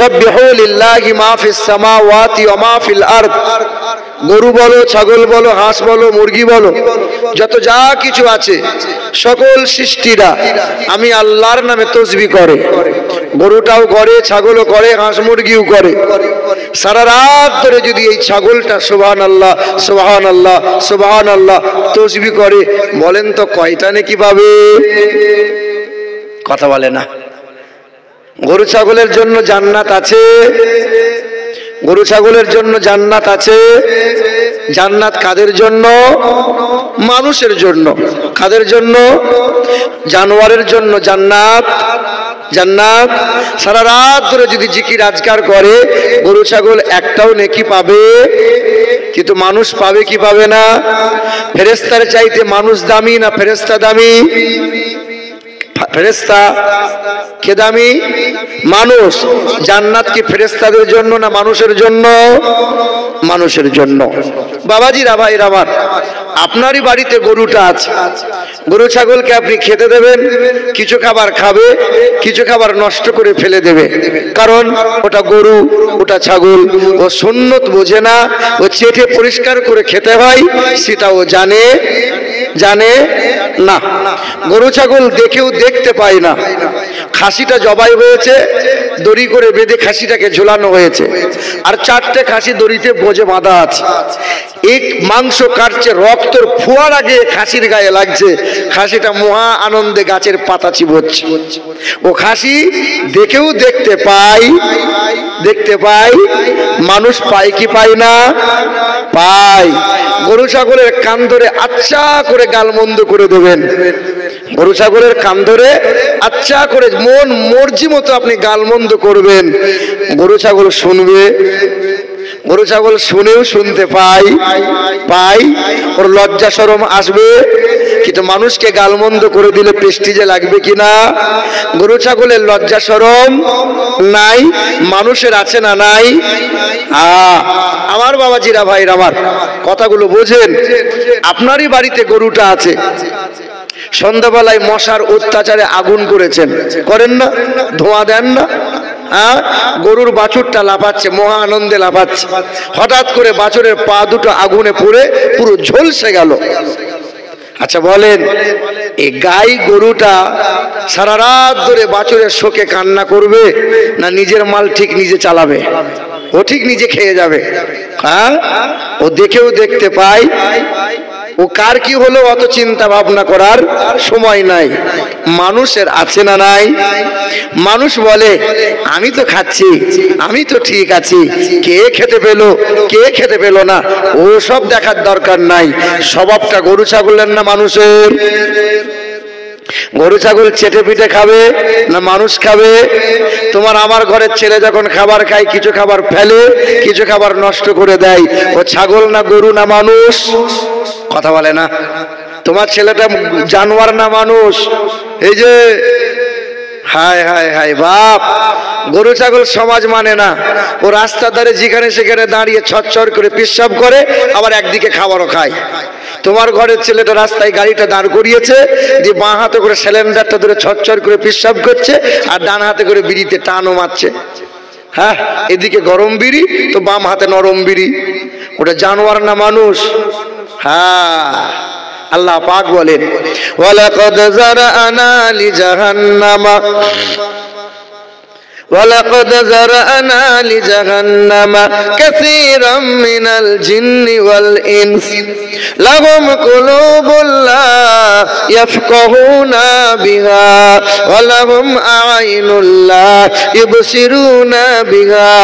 সাব্বিহু লিল্লাহি মা ফিস সামাওয়াতি ওয়া মা ফিল আরদ। গরু বলো, ছাগল বলো, হাঁস বলো, মুরগি বলো, যত যা কিছু আছে সকল সৃষ্টিরা আমি আল্লাহর নামে তাসবিহ করে। গরুটাও করে, ছাগলও করে, হাঁস মুরগিও করে। সারা রাত ধরে যদি এই ছাগলটা সুবহানাল্লাহ সুবহানাল্লাহ সুবহানাল্লাহ তাসবিহ করে, বলেন তো কয়টা নেকি পাবে? কথা বলে না। গরু ছাগলের জন্য জান্নাত আছে, গরু ছাগলের জন্য জান্নাত আছে। জান্নাত কাদের জন্য? মানুষের জন্য। কাদের জন্য? জানোয়ারের জন্য জান্নাত। জান্নাত সারা রাত ধরে যদি জিকির আজকার করে, গরু ছাগল একটাও নেকি পাবে, কিন্তু মানুষ পাবে কি পাবে না? ফেরেশতার চাইতে মানুষ দামি না ফেরেশতা দামি? ফেরেশতা কে দামি? মানুষ। জান্নাত কি ফেরেশতাদের জন্য না মানুষের জন্য? মানুষের জন্য। বাবাজিরা, ভাইরা আমার, আপনারই বাড়িতে গরুটা আছে, গরু ছাগলকে আপনি খেতে দেবেন, কিছু খাবার খাবে, কিছু খাবার নষ্ট করে ফেলে দেবে। কারণ ওটা গরু, ওটা ছাগল, ও সুন্নত বোঝে না, ও চেটে পরিষ্কার করে খেতে হয় সেটা ও জানে জানে না। গরু ছাগল দেখেও দেখতে পায় না। খাসিটা জবাই হয়েছে, দড়ি করে বেঁধে খাসিটাকে ঝুলানো হয়েছে, আর 4টে খাসি দড়িতে বোঝে বাঁধা আছে। এক মাংস কাটছে, রক্তর ফোয়ার আগে খাসির গায়ে লাগছে, খাসিটা মহা আনন্দে গাছের পাতা চিবোচ্ছে। ও খাসি দেখেও দেখতে পায়, দেখতে পায়। মানুষ পায় কি পায় না? পায়। গরু ছাগলের কান ধরে আচ্ছা করে গালমন্দ করে দেবেন। গরু ছাগলের কান ধরে আচ্ছা করে মন মর্জি মতো আপনি গালমন্দ করবেন, গরু ছাগল শুনবে। গরু ছাগল শুনেও শুনতে পায়, ওর লজ্জা শরম আসবে। কিন্তু মানুষকে গালমন্দ করে দিলে প্রেস্টিজে লাগবে কিনা? গরু ছাগলের লজ্জা শরম নাই, মানুষের আছে না নাই? আমার বাবাজিরা, ভাইরা আমার, কথাগুলো বোঝেন। আপনারই বাড়িতে গরুটা আছে, সন্ধ্যাবেলায় মশার অত্যাচারে আগুন করেছেন, করেন না? ধোঁয়া দেন না? গরুর বাছুরটা লাফাচ্ছে, মহা আনন্দে লাফাচ্ছে। হঠাৎ করে বাছুরের পা দুটো আগুনে পুড়ে পুরো ঝলসে গেল। আচ্ছা বলেন, এই গাই গরুটা সারা রাত ধরে বাছুরের শোকে কান্না করবে, না নিজের মাল ঠিক নিজে চালাবে? ও ঠিক নিজে খেয়ে যাবে। ও দেখেও দেখতে পায়। ও কার কি হলো অত চিন্তা ভাবনা করার সময় নাই। মানুষের আছে না নাই? মানুষ বলে আমি তো খাচ্ছি, আমি তো ঠিক আছি, কে খেতে পেলো কে খেতে পেলো না ও সব দেখার দরকার নাই। স্বভাবটা গরু ছাগলের না মানুষের? গরু ছাগল চেটে পিটে খাবে না মানুষ খাবে? তোমার আমার ঘরের ছেলে যখন খাবার খায়, কিছু খাবার ফেলে, কিছু খাবার নষ্ট করে দেয়, ও ছাগল না গরু না মানুষ? কথা বলে না। তোমার ছেলেটা জানোয়ার না মানুষ? এই যে হায় হায় হায় বাপ, গরু ছাগল সমাজ মানে না। ও রাস্তার ধারে যেখানে সেখানে দাঁড়িয়ে ছটছট করে পেশাব করে, আবার একদিকে খাবারও খায়। তোমার ঘরের ছেলেটা রাস্তায় গাড়িটা দাঁড় করিয়েছে, দিয়ে বাঁ হাতে করে সিলিন্ডারটা ধরে ছটছট করে পেশাব করছে, আর ডান হাতে করে বিড়িতে টানও মারছে। হ্যাঁ, এদিকে গরম বিড়ি তো বাম হাতে নরম বিড়ি। ওটা জানোয়ার না মানুষ? হ্যাঁ, আল্লাহ পাক বলেন, ওয়ালাকাদ যারানা লিজাহান্নামা ولقد ذرأنا لجهنم كثيرا من الجن والإنس لهم قلوب لا يفقهون بها ولهم أعين لا يبصرون بها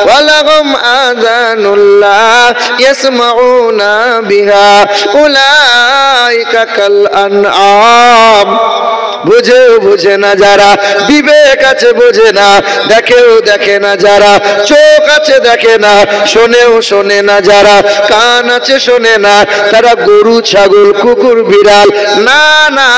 ولهم آذان لا يسمعون بها أولئك كالأنعام। বুঝে না যারা, বিবেক আছে বোঝে না, দেখেও দেখে না যারা, চোখ আছে দেখে না, শোনেও শোনে না যারা, কান আছে শোনে না, তারা গরু ছাগল কুকুর বিড়াল না। না,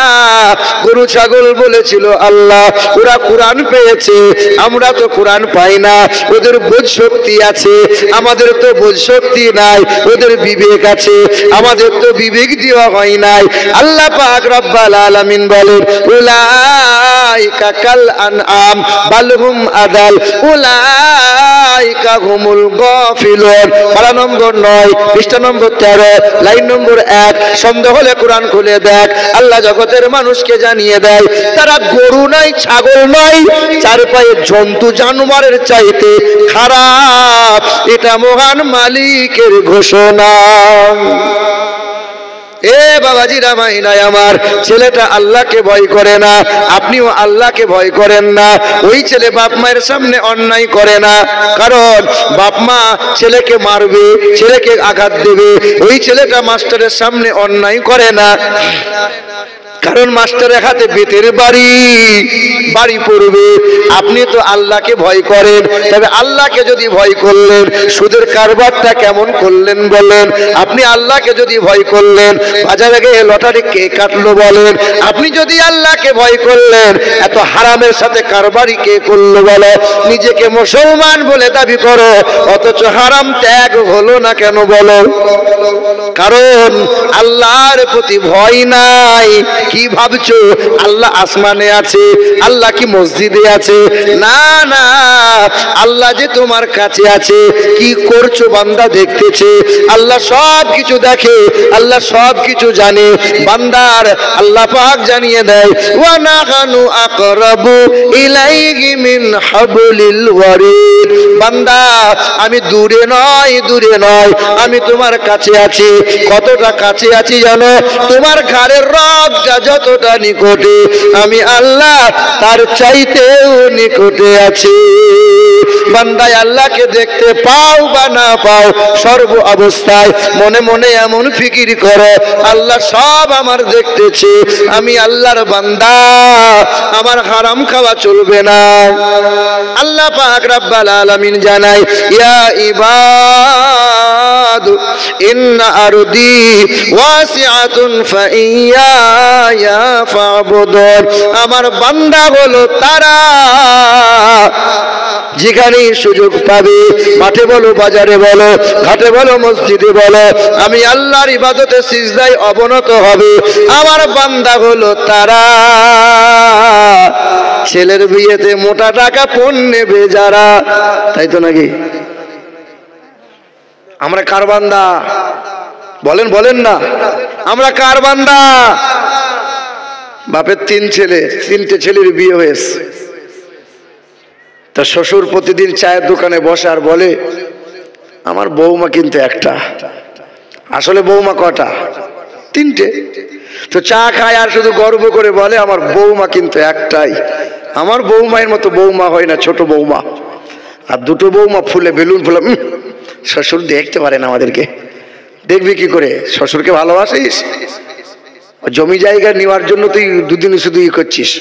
গরু ছাগল বলেছিল আল্লাহ, ওরা কোরআন পেয়েছে, আমরা তো কোরআন পাই না। ওদের বোধ শক্তি আছে, আমাদের তো বোধ শক্তি নাই। ওদের বিবেক আছে, আমাদের তো বিবেক দেওয়া হয় নাই। আল্লাহ পাক রব্বুল আলামিন বলেন, উলাইকা কাল আনআম বাল হুম আদাল উলাইকা হুমুল গাফিলুন। পারা নম্বর 9 পৃষ্ঠা নম্বর 13 লাইন নম্বর 1। সন্দেহ হলে কোরআন খুলে দেখ। আল্লাহ জগতের মানুষকে জানিয়ে দেয় তারা গরু নয়, ছাগল নয়, চার পায়ের জন্তু জানোয়ারের চাইতে খারাপ। এটা মহান মালিকের ঘোষণা। এ বাবাজি রামাইনাই আমার, ছেলেটা আল্লাহকে ভয় করে না, আপনিও আল্লাহকে ভয় করেন না। ওই ছেলে বাপ মায়ের সামনে অন্যায় করে না, কারণ বাপ মা ছেলেকে মারবে, ছেলেকে আঘাত দেবে। ওই ছেলেটা মাস্টারের সামনে অন্যায় করে না, কারণ মাস্টারের হাতে বেতের বাড়ি পড়বে। আপনি তো আল্লাহকে ভয় করেন, তবে আল্লাহকে যদি ভয় করলেন, সুদের কারবারটা কেমন করলেন বলেন? আপনি আল্লাহকে যদি ভয় করলেন, বাজারে গিয়ে লটারি কে কাটলো বলেন? আপনি যদি আল্লাহকে ভয় করলেন, এত হারামের সাথে কারবারি কে করলো বলো? নিজেকে মুসলমান বলে দাবি করো, অথচ হারাম ত্যাগ হলো না কেন বলো? কারণ আল্লাহর প্রতি ভয় নাই। কি ভাবছো আল্লাহ আসমানে আছে, আল্লাহ কি মসজিদে আছে? না না, আল্লাহ যে তোমার কাছে আছে। কি করছো বান্দা দেখতেছে, আল্লাহ সব কিছু দেখে, আল্লাহ সব কিছু জানে। বান্দার আল্লাহ পাক জানিয়ে দেয় ওয়া নাহানু আকরাবু ইলাইহি মিন হাবলিল ওয়ারিদ। বান্দা আমি দূরে নয়, আমি তোমার কাছে আছি। কতটা কাছে আছি জানো? তোমার ঘাড়ের রগটা যতটা নিকটে, আমি আল্লাহ তার চাইতেও নিকটে আছি। বান্দায় আল্লাহকে দেখতে পাও বা না পাও, সর্ব অবস্থায় মনে মনে এমন ফিকির করো, আল্লাহ সব আমার দেখতেছে, আমি আল্লাহর বান্দা, আমার হারাম খাওয়া চলবে না। আল্লাহ পাক রব্বুল আলামিন জানায় ইয়া ইবাদ ইন্না আরদি ওয়াসিআতুন ফাইয়া ফাবুদুন। আমার বান্দা হলো তারা যেখানে সুযোগ পাবে, মাঠে বলো, বাজারে বলো, ঘাটে বলো, মসজিদে বলো, আমি আল্লাহর ইবাদতে সিজদায় অবনত হবে। আমার বান্দা হলো তারা ছেলের বিয়েতে মোটা টাকা পণ নেবে যারা, তাই তো নাকি? আমরা কার বান্দা বলেন? বলেন না, আমরা কার বান্দা? বাপের 3 ছেলে, 3টে ছেলের বিয়ে হয়েছে। তা শ্বশুর প্রতিদিন চায়ের দোকানে বসে আর বলে আমার বৌমা কিন্তু একটা। আসলে বৌমা কটা? 3টে। তো চা খায় আর শুধু গর্ব করে বলে আমার বৌমা কিন্তু একটাই। আমার বৌমায়ের মতো বৌমা হয় না, ছোট বৌমা। আর 2টো বৌমা ফুলে বেলুন ফুলে। শ্বশুর দেখতে পারে না আমাদেরকে, দেখবি কি করে? শ্বশুরকে ভালোবাসিস? জমি জায়গা নেওয়ার জন্য তুই দুদিন শুধু ই করছিস।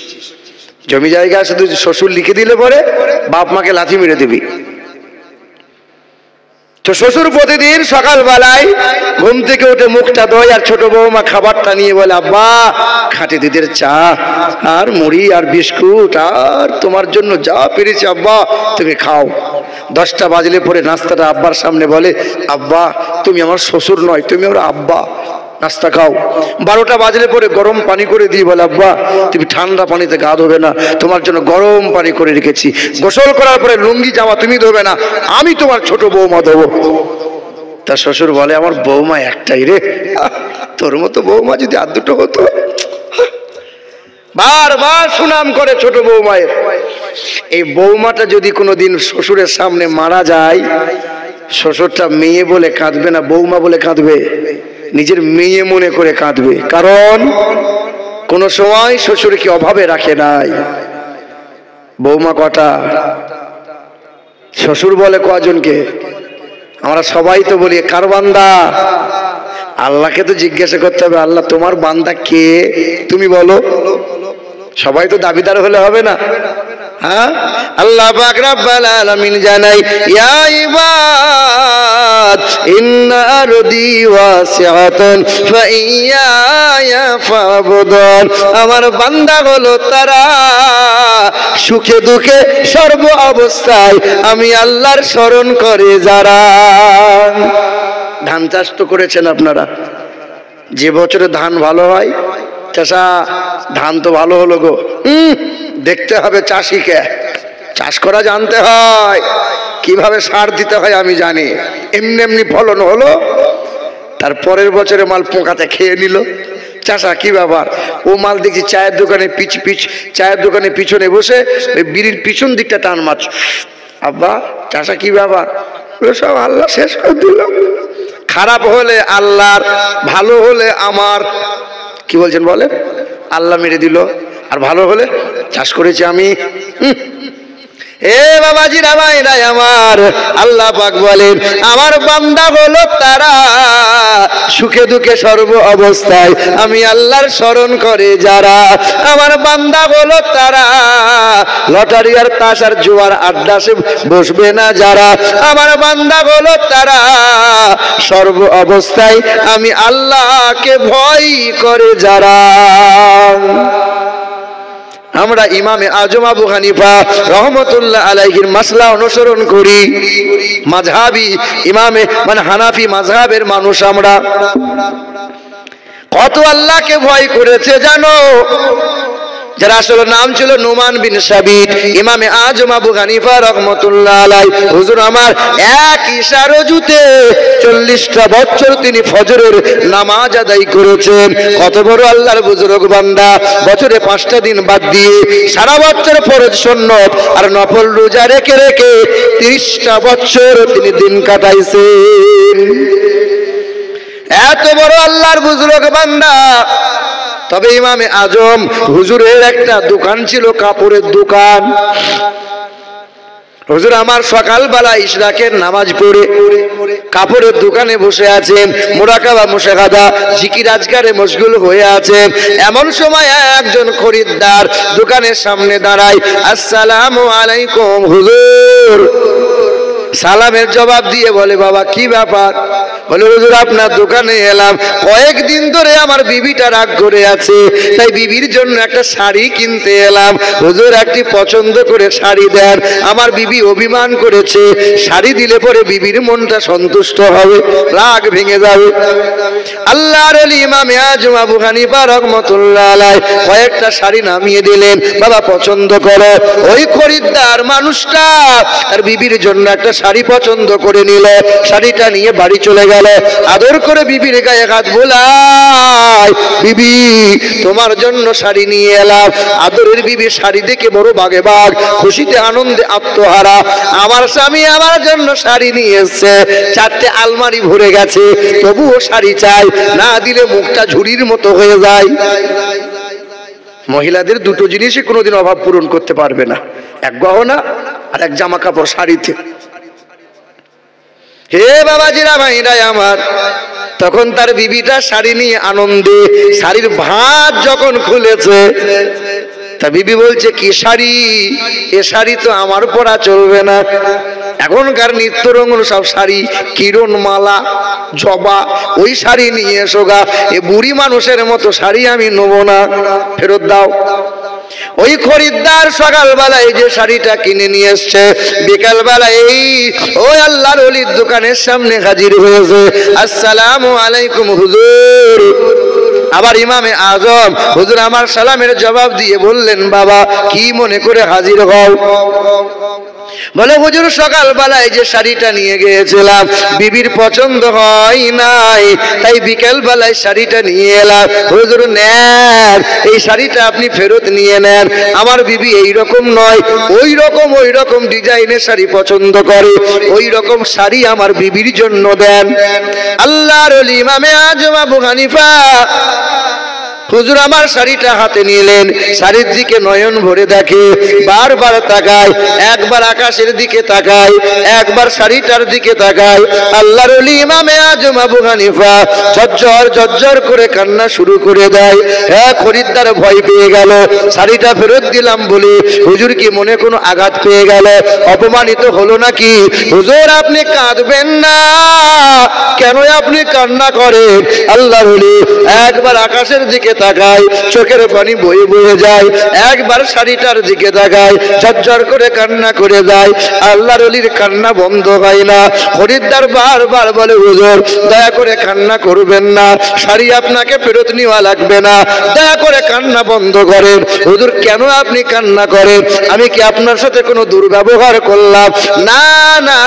জমি জায়গা শুধু শ্বশুর লিখে দিলে পরে বাপ মাকে লাথি মেরে দিবি। তো শ্বশুর প্রতিদিন সকালবেলায় ঘুম থেকে উঠে মুখটা ধোয় আর ছোট বৌমা খাবারটা নিয়ে বলে আব্বা খাঁটি দুধের চা আর মুড়ি আর বিস্কুট আর তোমার জন্য যা পেরেছি আব্বা তুমি খাও। 10টা বাজলে পরে নাস্তাটা আব্বার সামনে বলে আব্বা তুমি আমার শ্বশুর নয়, তুমি আমার আব্বা, নাস্তা খাও। 12টা বাজলে পরে গরম পানি করে দিয়ে বলে আব্বা তুমি ঠান্ডা পানিতে গা ধোবে না, তোমার জন্য গরম পানি করে রেখেছি। গোসল করার পরে লুঙ্গি জামা তুমি ধোবে না, আমি তোমার ছোট বৌমা দেবো। তার শ্বশুর বলে আমার বৌমা একটাই রে, তোর মতো বৌমা যদি আর 2টো হতো। বারবার সুনাম করে ছোট বৌমায়ের। এই বৌমাটা যদি কোনোদিন শ্বশুরের সামনে মারা যায়, শ্বশুরটা মেয়ে বলে কাঁদবে না, বৌমা বলে কাঁদবে, নিজের মেয়ে মনে করে কাঁদবে। কারণ কোন সময় শ্বশুরকে অভাবে রাখে নাই। বৌমা কটা? শ্বশুর বলে কজনকে? আমরা সবাই তো বলি কার বান্দা? আল্লাহকে তো জিজ্ঞাসা করতে হবে আল্লাহ তোমার বান্দা কে, তুমি বলো। সবাই তো দাবিদার হলে হবে না। হ্যাঁ, আল্লাহ পাক রব্বুল আলামিন জানাই ইয়া ইবাদ ইন্না আরদি ওয়াসিআতুন ফাইয়া ফাবুদুন। আমার বান্দা হলো তারা সুখে দুঃখে সর্ব অবস্থায় আমি আল্লাহর স্মরণ করে যারা। ধান চাষ তো করেছেন আপনারা, যে বছরে ধান ভালো হয়, চাষা ধান তো ভালো হলো গো, দেখতে হবে চাষিকে। চাষ করা জানতে হয়, কিভাবে সার দিতে হয় আমি জানি। এমনি এমনি ফলন হলো, তার পরের বছরে মাল পোকাতে খেয়ে নিল। চাষা কি ব্যাপার? ও মাল দেখছি চায়ের দোকানে চায়ের দোকানে পিছনে বসে ওই বিড়ির পিছন দিকটা টান মাছ। আব্বা চাষা কি ব্যাপার? সব আল্লাহ শেষ করে দিল। খারাপ হলে আল্লাহর, ভালো হলে আমার। কি বলছেন বলেন? আল্লাহ মেরে দিল, আর ভালো হলে চাষ করেছি আমি। এ বাবাজিরা ভাইরা আমার, আল্লাহ পাক বলেন আমার বান্দা হলো তারা সুখে দুঃখে সর্ব অবস্থায় আমি আল্লাহর স্মরণ করে যারা। আমার বান্দা হলো তারা লটারি আর তাস আর জুয়ার আড্ডা সে বসবে না যারা। আমার বান্দা হলো তারা সর্ব অবস্থায় আমি আল্লাহকে ভয় করে যারা। আমরা ইমামে আজম আবু হানিফা রহমতুল্লাহ আলাইহির মাসলা অনুসরণ করি। মাযহাবী ইমামে মানে হানাফি মাযহাবের মানুষ আমরা। কত আল্লাহকে ভয় করেছে জানো? যারা আসলে নাম ছিল নুমান বিন সাবিত। ইমামে আজম আবু হানিফা রহমতুল্লাহ আলাইহি হুজুর আমার এক ইশারাজুতে 40টা বছর তিনি ফজরের নামাজ আদায় করেছেন। কত বড় আল্লাহর বুজুর্গ বান্দা! বছরে 5টা দিন বাদ দিয়ে সারা বছর ফরজ সুন্নত আর নফল রোজা রেখে রেখে 30টা বছর তিনি দিন কাটাইছেন। এত বড় আল্লাহর বুজুর্গ বান্দা। তবে ইমামে আজম হুজুরের একটা দোকান ছিল, কাপড়ের দোকান। হুজুর আমার সকালবেলা ইশরাকের নামাজ পড়ে কাপড়ের দোকানে বসে আছেন, মুরাকাবা মুশাহাদা জিকির আজকারে মশগুল হয়ে আছেন। এমন সময় একজন খরিদ্দার দোকানের সামনে দাঁড়ায়। আসসালামু আলাইকুম হুজুর। সালামের জবাব দিয়ে বলে বাবা কি ব্যাপার? বলে হুজুর আপনার দোকানে এলাম, কয়েকদিন ধরে আমার বিবিটা রাগ করে আছে, তাই বিবির জন্য একটা শাড়ি কিনতে এলাম। হুজুর একটি পছন্দ করে শাড়ি দেন, আমার বিবি অভিমান করেছে, শাড়ি দিলে পরে বিবির মনটা সন্তুষ্ট হবে, রাগ ভেঙে যাবে। আল্লাহর ওলি ইমামে আজম আবু হানিফা রাহমাতুল্লাহ আলাইহি কয়েকটা শাড়ি নামিয়ে দিলেন, বাবা পছন্দ করো। ওই খরিদ্দার মানুষটা তার বিবির জন্য একটা শাড়ি পছন্দ করে নিল, শাড়িটা নিয়ে বাড়ি চলে গেল। আদর করে বিবির গায়ে হাত বোলায়, বিবি তোমার জন্য শাড়ি নিয়ে এলাম। আদরের বিবি শাড়ি দেখে বড় বাগে বাগ, খুশিতে আনন্দে আত্মহারা। আমার স্বামী আমার জন্য শাড়ি নিয়ে এসছে, 4টে আলমারি ভরে গেছে, তবুও শাড়ি চাই, না দিলে মুখটা ঝুড়ির মতো হয়ে যায়। মহিলাদের দুটো জিনিসই কোনোদিন অভাব পূরণ করতে পারবে না, এক গহনা আর এক জামা কাপড় শাড়িতে। হে বাবাজিরা ভাইরা আমার, তখন তার বিবিটা শাড়ি নিয়ে আনন্দে, শাড়ির ভাঁজ যখন খুলেছে তা বিবি বলছে কি শাড়ি? এ শাড়ি তো আমার পরা চলবে না। এখনকার নিত্য রঙের সব শাড়ি, কিরণ মালা জবা, ওই শাড়ি নিয়ে এসো গা। এ বুড়ি মানুষের মতো শাড়ি আমি নেবো না, ফেরত দাও। ওই খরিদ্দার সকালবেলায় যে শাড়িটা কিনে নিয়ে এসছে, বিকালবেলায় ওই আল্লাহর ওলির দোকানের সামনে হাজির হয়েছে। আসসালামু আলাইকুম হুজুর। আবার ইমামে আজম হুজুর আমার সালামের জবাব দিয়ে বললেন বাবা কি মনে করে হাজির হও? বলে হুজুর সকালবেলায় যে শাড়িটা নিয়ে গিয়েছিলাম বিবির পছন্দ হয় নাই, তাই বিকেল বেলায় শাড়িটা নিয়ে এলাম। হুজুর নেন, এই শাড়িটা আপনি ফেরত নিয়ে নেন, আমার বিবি এই রকম নয়, ওই রকম ডিজাইনের শাড়ি পছন্দ করে, ওই রকম শাড়ি আমার বিবির জন্য দেন। আল্লাহর ওলি ইমামে আজম আবু হানিফা হুজুর আমার শাড়িটা হাতে নিলেন, শাড়ির দিকে নয়ন ভরে দেখে, বারবার তাকায়, একবার আকাশের দিকে তাকায়, একবার শাড়িটার দিকে তাকায়। আল্লাহর ওলি ইমামে আজম আবু হানিফা ঝরঝর করে কান্না শুরু করে দেয়। হ্যাঁ, খরিদ্দার ভয় পেয়ে গেল, শাড়িটা ফেরত দিলাম বলে হুজুর কি মনে কোনো আঘাত পেয়ে গেল, অপমানিত হলো নাকি? হুজুর আপনি কাঁদবেন না, কেন আপনি কান্না করেন? আল্লাহর ওলি একবার আকাশের দিকে তাকায়, চোখের পানি বয়ে বয়ে যায়। একবার শাড়িটার দিকে তাকায়, ঝরঝর করে কান্না করে যায়। আল্লাহর ওলির কান্না বন্ধ হয় না। খরিদ্দার বারবার বলে, হুজুর দয়া করে কান্না করবেন না, শাড়ি আপনাকে ফেরত নেওয়া লাগবে না, দয়া করে কান্না বন্ধ করেন। হুজুর কেন আপনি কান্না করেন? আমি কি আপনার সাথে কোনো দুর্ব্যবহার করলাম? না না।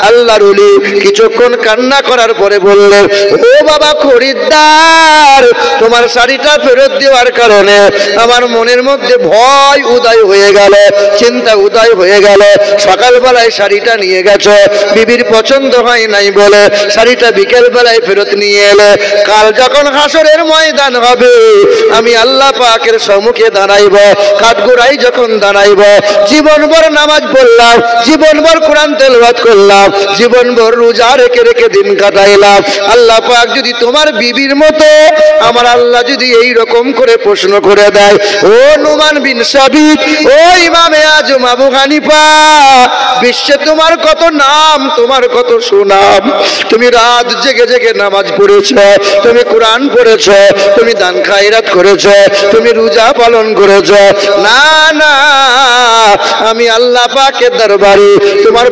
আল্লাহর ওলি কিছুক্ষণ কান্না করার পরে বললেন, ও বাবা খরিদ্দার, তোমার শাড়িটা ফেরত দেওয়ার কারণে আমার মনের মধ্যে ভয় উদয় হয়ে গেল, চিন্তা উদয় হয়ে গেল। সকালবেলায় শাড়িটা নিয়ে গেছো, বিবির পছন্দ হয় নাই বলে শাড়িটা বিকেল বেলায় ফেরত নিয়ে এলে। কাল যখন হাসরের ময়দান হবে, আমি আল্লাহ পাকের সম্মুখে দাঁড়াইব, কাঠগোড়ায় যখন দাঁড়াইব, জীবনভর নামাজ পড়লাম, জীবনভর কোরআন তেলাওয়াত করলাম, জীবনভর রোজা রেখে রেখে দিন কাটাইলাম, আল্লাহ পাক যদি তোমার বিবির মতো আমার আল্লাহ যদি এই রকম করে প্রশ্ন করে দেয়, ও নুমান বিন সাবিত, ও ইমামে আজম আবু হানিফা, বিশ্বে তোমার কত নাম, তোমার কত সুনাম, তুমি রাত জেগে জেগে নামাজ পড়েছ, তুমি কোরআন পড়েছ, তুমি দান খায়রাত করেছ, তুমি রোজা পালন করেছ, না না, আমি আল্লাহ পাকের দরবারে তোমার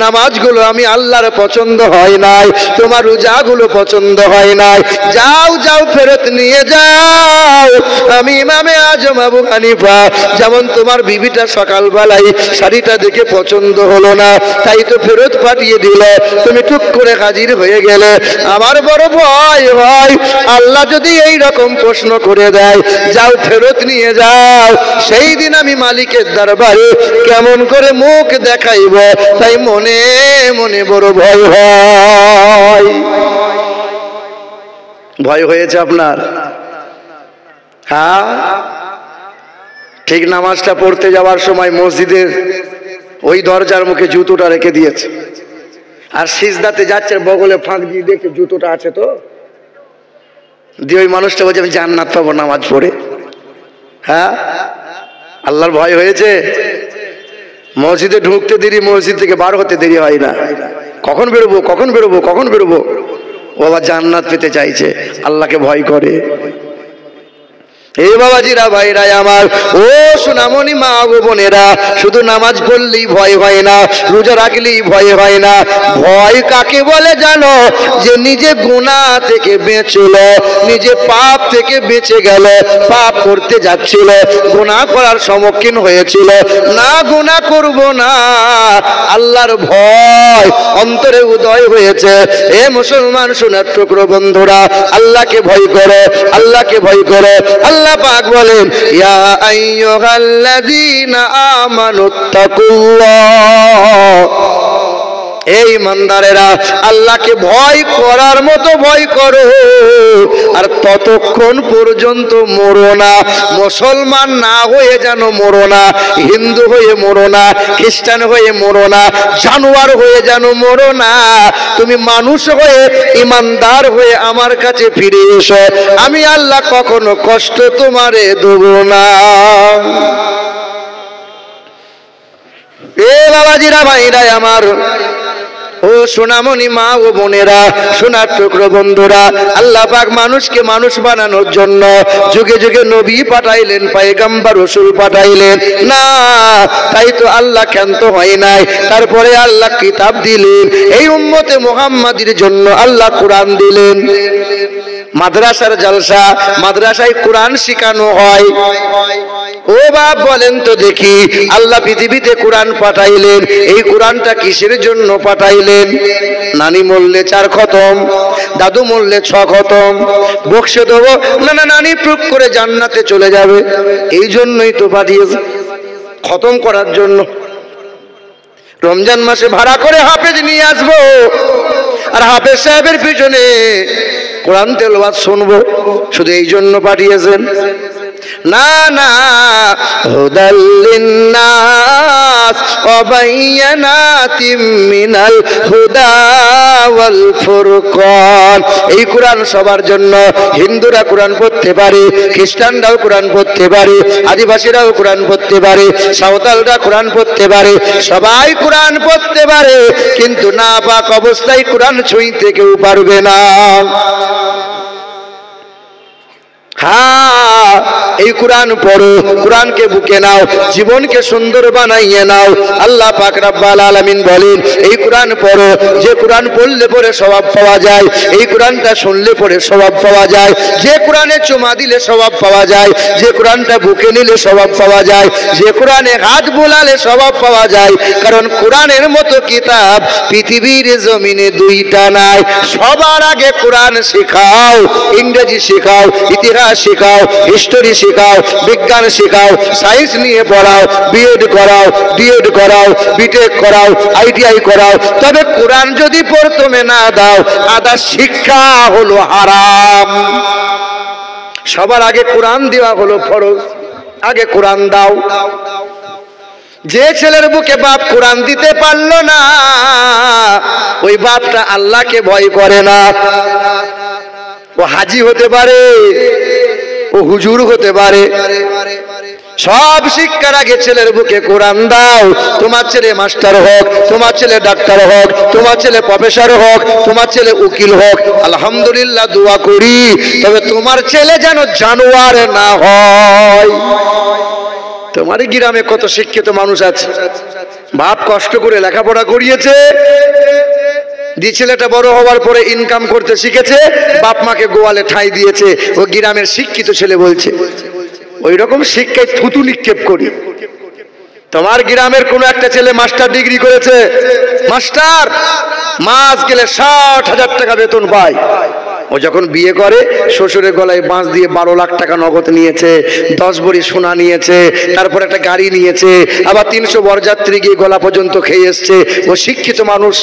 নামাজগুলো আমি আল্লাহর পছন্দ হয় নাই, তোমার রোজাগুলো পছন্দ হয় নাই, যাও যাও ফেরত নিয়ে যাও। আমি ইমামে আজম আবু হানিফা, যেমন তোমার বিবিটা সকালবেলায় শাড়িটা দেখে পছন্দ হলো না, তাই তো ফেরত পাঠিয়ে দিল, তুমি টুক করে হাজির হয়ে গেলে। আমার বড় ভয় হয়, আল্লাহ যদি এই রকম প্রশ্ন করে দেয়, যাও ফেরত নিয়ে যাও, সেই দিন আমি মালিকের দরবারে কেমন করে মুখ দেখাইব, তাই মনে মনে বড় ভয় হয়। ভয় হয়েছে আপনার? হ্যাঁ, ঠিক নামাজটা পড়তে যাওয়ার সময় মসজিদের ওই দরজার মুখে জুতোটা রেখে দিয়েছে, আর সিজদাতে যাচ্ছে, বগলে ফাঁক দিয়ে দেখে জুতোটা আছে তো, দিয়ে ওই মানুষটা বলছে আমি জান্নাত পাবো নামাজ পড়ে। হ্যাঁ, আল্লাহর ভয় হয়েছে? মসজিদে ঢুকতে দেরি, মসজিদ থেকে বার হতে দেরি হয় না, কখন বেরোবো কখন বেরোবো কখন বেরোবো। ও আবার জান্নাত পেতে চাইছে, আল্লাহকে ভয় করে। এ বাবাজিরা, ভাইরা আমার, ও সোনামণি মা গো বোনেরা, শুধু নামাজ পড়লেই ভয় হয় না, রোজা রাখলেই ভয় হয় না। ভয় কাকে বলে জানো? যে নিজে গুনাহ থেকে বেঁচল, নিজে পাপ থেকে বেঁচে গেল, পাপ করতে যাচ্ছিল, গুনাহ করার সম্মুখীন হয়েছিল, না গুনাহ করব না, আল্লাহর ভয় অন্তরে উদয় হয়েছে। এ মুসলমান সোনার টুকরো বন্ধুরা, আল্লাহকে ভয় করো, আল্লাহকে ভয় করো। আল্লাহ পাক বলেন, ইয়া আইয়ুহাল্লাযীনা আমানুত্তাকুল্লাহ, এই ইমানদারেরা আল্লাহকে ভয় করার মতো ভয় করো, আর ততক্ষণ পর্যন্ত মরো না। মুসলমান না হয়ে যেন মরো না, হিন্দু হয়ে মরো না, খ্রিস্টান হয়ে মরো না, জানোয়ার হয়ে যেন মরো না। তুমি মানুষ হয়ে, ইমানদার হয়ে আমার কাছে ফিরে এসো, আমি আল্লাহ কখনো কষ্ট তোমারে দেব না। এ বাবাজিরা, ভাইরা আমার, ও সোনামণি মা ও বোনেরা, সোনার টুকরো বন্ধুরা, আল্লাহ পাক মানুষকে মানুষ বানানোর জন্য যুগে যুগে নবী পাঠাইলেন, পয়গম্বর রাসূল পাঠাইলেন না, তাই তো আল্লাহ ক্ষান্ত হয় নাই। তারপরে আল্লাহ কিতাব দিলেন, এই উম্মতে মুহাম্মাদির জন্য আল্লাহ কোরআন দিলেন। মাদ্রাসার জলসা, মাদ্রাসায় কোরআন শেখানো হয়। ও বাপ বলেন তো দেখি, আল্লাহ পৃথিবীতে কোরআন পাঠাইলেন, এই কোরআনটা কিসের জন্য পাঠাইলেন? নানি মরলে 4 খতম, দাদু মরলে 6 খতম, বক্সে দেবো না, না নানি টুক করে জান্নাতে চলে যাবে, এই জন্যই তো পাঠিয়েছে, খতম করার জন্য। রমজান মাসে ভাড়া করে হাফেজ নিয়ে আসবো, আর হাফেজ সাহেবের পিছনে কোরআন তেলাওয়াত শুনবো, শুধু এই জন্য পাঠিয়েছেন? না না, হুদাল লিন্নাস ওয়া বাইয়ানাতিম মিনাল হুদা ওয়াল ফুরকান। এই কোরআন সবার জন্য। হিন্দুরা কোরআন পড়তে পারে, খ্রিস্টানরাও কোরআন পড়তে পারে, আদিবাসীরাও কোরআন পড়তে পারে, সাঁওতালরা কোরআন পড়তে পারে, সবাই কোরআন পড়তে পারে, কিন্তু না পাক অবস্থায় কোরআন ছুঁইতে কেউ পারবে না। হ্যাঁ, এই কোরআন পড়ো, কোরআনকে বুকে নাও, জীবনকে সুন্দর বানাইয়ে নাও। আল্লাহ পাক রব্বুল আলামিন বলেন, এই কোরআন পড়ো, যে কোরআন পড়লে পরে সওয়াব পাওয়া যায়, এই কোরআনটা শুনলে পরে সওয়াব পাওয়া যায়, যে কোরআনে চুমা দিলে সওয়াব পাওয়া যায়, যে কোরআনটা বুকে নিলে সওয়াব পাওয়া যায়, যে কোরআনে হাত বোলালে সওয়াব পাওয়া যায়। কারণ কোরআনের মতো কিতাব পৃথিবীর জমিনে দুইটা নাই। সবার আগে কোরআন শেখাও, ইংরেজি শেখাও, ইতিহাস শেখাও, হিস্টোরি শেখাও, বিজ্ঞান শেখাও, সায়েন্স নিয়ে পড়াও, বিএড করাও, ডিএড করাও, বিটেক করাও, আইটিআই করাও। তবে কোরআন যদি প্রথমে না দাও, আদা শিক্ষা হলো হারাম। সবার আগে কোরআন দেওয়া হলো ফরজ, আগে কোরআন দাও। যে ছেলের বুকে বাপ কোরআন দিতে পারলো না, ওই বাপটা আল্লাহকে ভয় করে না। ও হাজি হতে পারে, ও হুজুর হতে পারে। সব শিক্ষার আগে ছেলের বুকে কোরআন দাও। তোমার ছেলে মাস্টার হোক, তোমার ছেলে ডাক্তার হোক, তোমার ছেলে প্রফেসর হোক, তোমার ছেলে উকিল হোক, আলহামদুলিল্লাহ দোয়া করি, তবে তোমার ছেলে যেন জানোয়ার না হয়। তোমার গ্রামে কত শিক্ষিত মানুষ আছে, বাপ কষ্ট করে লেখাপড়া করিয়েছে, যে ছেলেটা বড় হওয়ার পরে ইনকাম করতে শিখেছে, বাপ মাকে গোয়ালে ঠাঁই দিয়েছে, ও গ্রামের শিক্ষিত ছেলে বলছে। ওই রকম শিক্ষায় থুতু নিক্ষেপ করি। তোমার গ্রামের কোন একটা ছেলে মাস্টার ডিগ্রি করেছে, মাস্টার, মাস গেলে 60,000 টাকা বেতন পায়। ও যখন বিয়ে করে, শ্বশুরের গলায় বাঁশ দিয়ে 12 লাখ টাকা নগদ নিয়েছে, 10 ভরি সোনা নিয়েছে, তারপর একটা গাড়ি নিয়েছে, আবার 300 বরযাত্রী গিয়ে গলা পর্যন্ত খেয়ে এসছে। ও শিক্ষিত মানুষ।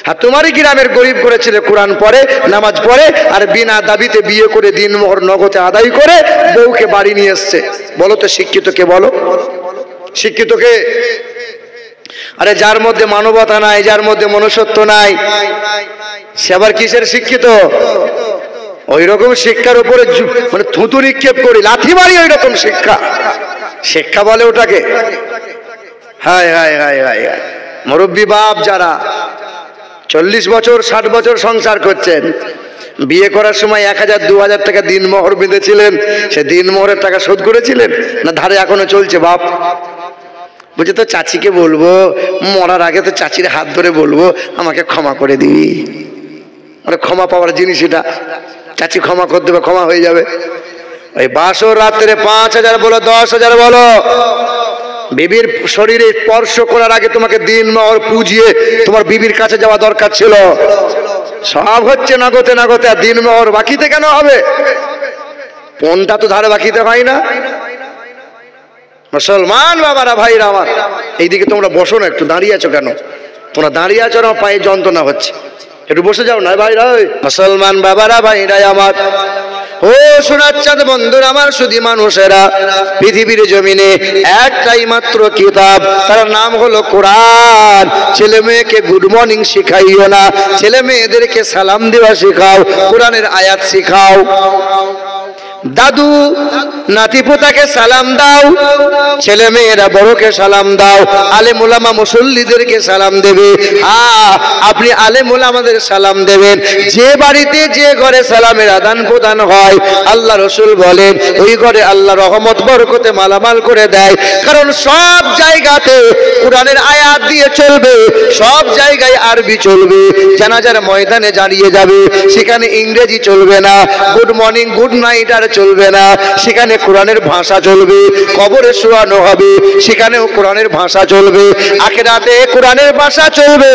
আর তোমারই গ্রামের গরিব করে ছেলে কোরআন পড়ে, নামাজ পড়ে, আর বিনা দাবিতে বিয়ে করে দিনমোহর নগদে আদায় করে বউকে বাড়ি নিয়ে এসছে। বলো তো শিক্ষিত কে? বলো শিক্ষিত কে? আরে যার মধ্যে মানবতা নাই, যার মধ্যে মনুষ্যত্ব নাই, সে আবার কিসের শিক্ষিত? ওই রকম শিক্ষার উপরে মানে থুতু নিক্ষেপ করি, লাথি মারি, ওই রকম শিক্ষা। শিক্ষা বলে ওটাকে? হায় হায় হায় হায় হায়। মুরব্বী বাপ যারা 40 বছর 60 বছর সংসার করছেন, বিয়ে করার সময় 1000-2000 টাকা দিনমোহর বেঁধেছিলেন, সে দিনমোহরের টাকা শোধ করেছিলেন না ধারে এখনো চলছে? বাপ বুঝে তো চাচিকে বলবো, মরার আগে তো চাচির হাত ধরে বলবো, আমাকে ক্ষমা করে দিবি। মানে ক্ষমা পাওয়ার জিনিস এটা, চাচি ক্ষমা করে দেবে, ক্ষমা হয়ে যাবে। ওই বাসর রাত্রে 5,000 বলো, 10,000 বলো, বিবির শরীরে স্পর্শ করার আগে তোমাকে দিনমোহর পুজিয়ে তোমার বিবির কাছে যাওয়া দরকার ছিল। সব হচ্ছে নাগতে নাগতে, আর দিনমোহর বাকিতে কেন হবে? কোনটা তো ধারে বাকিতে হয় না। মুসলমান বাবারা, ভাইরা আমার, এইদিকে তোমরা বসো না, একটু দাঁড়িয়ে আছো কেন? তোমরা দাঁড়িয়ে আছো, আমার পায়ে যন্ত্রণা হচ্ছে, একটু বসে যাও না ভাইরা। মুসলমান বাবারা, ভাইরাই আমার, ও শোনাচ্ছেন বন্ধুরা আমার, শুধু মানুষেরা, পৃথিবীর জমিনে একটাই মাত্র কিতাব, তার নাম হলো কোরআন। ছেলে মেয়েকে গুড মর্নিং শিখাইও না, ছেলে মেয়েদেরকে সালাম দেওয়া শেখাও, কোরআনের আয়াত শিখাও। দাদু নাতি পোতাকে সালাম দাও, ছেলে মেয়েরা বড়কে সালাম দাও, আলেম ওলামা মুসল্লিদেরকে সালাম দেবে। আপনি আলেম ওলামাদের সালাম দেবেন। যে বাড়িতে যে ঘরে সালামের আদান প্রদান হয়, আল্লাহ রসুল বলেন ওই ঘরে আল্লাহ রহমত বরকতে মালামাল করে দেয়। কারণ সব জায়গাতে কোরআনের আয়াত দিয়ে চলবে, সব জায়গায় আরবি চলবে। জানাজার ময়দানে দাঁড়িয়ে যাবে, সেখানে ইংরেজি চলবে না, গুড মর্নিং গুড নাইট আর চলবে না, সেখানে কোরআনের ভাষা চলবে। কবরে শোয়ানো হবে, সেখানেও কোরআনের ভাষা চলবে। আখিরাতে কোরআনের ভাষা চলবে,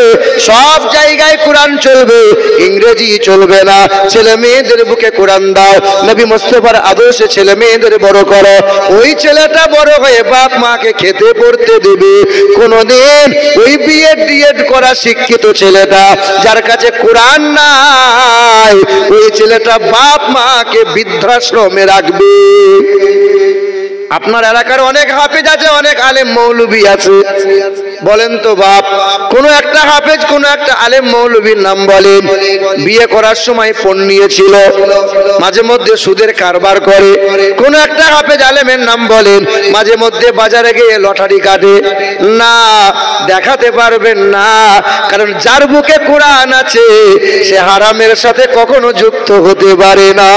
সব জায়গায় কোরআন চলবে, ইংরেজি চলবে না। ছেলে মেয়েদের বুকে কোরআন দাও, নবী মুস্তাফার আদর্শে ছেলে মেয়েদের বড় করো। ওই ছেলেটা বড় হয়ে বাপ মাকে খেতে পড়তে দেবে। কোনদিন ওই বিএড ডিএড করা শিক্ষিত ছেলেটা, যার কাছে কোরআন নাই, ওই ছেলেটা বাপ মাকে বৃদ্ধাশ্রমে রাখবে। আপনার এলাকার অনেক হাফেজ আছে, অনেক আলেম মৌলবী আছে, বলেন তো বাপ, কোন একটা হাফেজ কোন একটা আলেম মৌলবীর নাম বলেন। বিয়ে করার সময় ফোন নিয়েছিল, মাঝে মধ্যে সুদের কারবার করে। কোন একটা হাফেজ আলেমের নাম বলেন, মাঝে মধ্যে বাজারে গিয়ে লটারি কাটে না, দেখাতে পারবেন না। কারণ যার বুকে কোরআন আছে, সে হারামের সাথে কখনো যুক্ত হতে পারে না।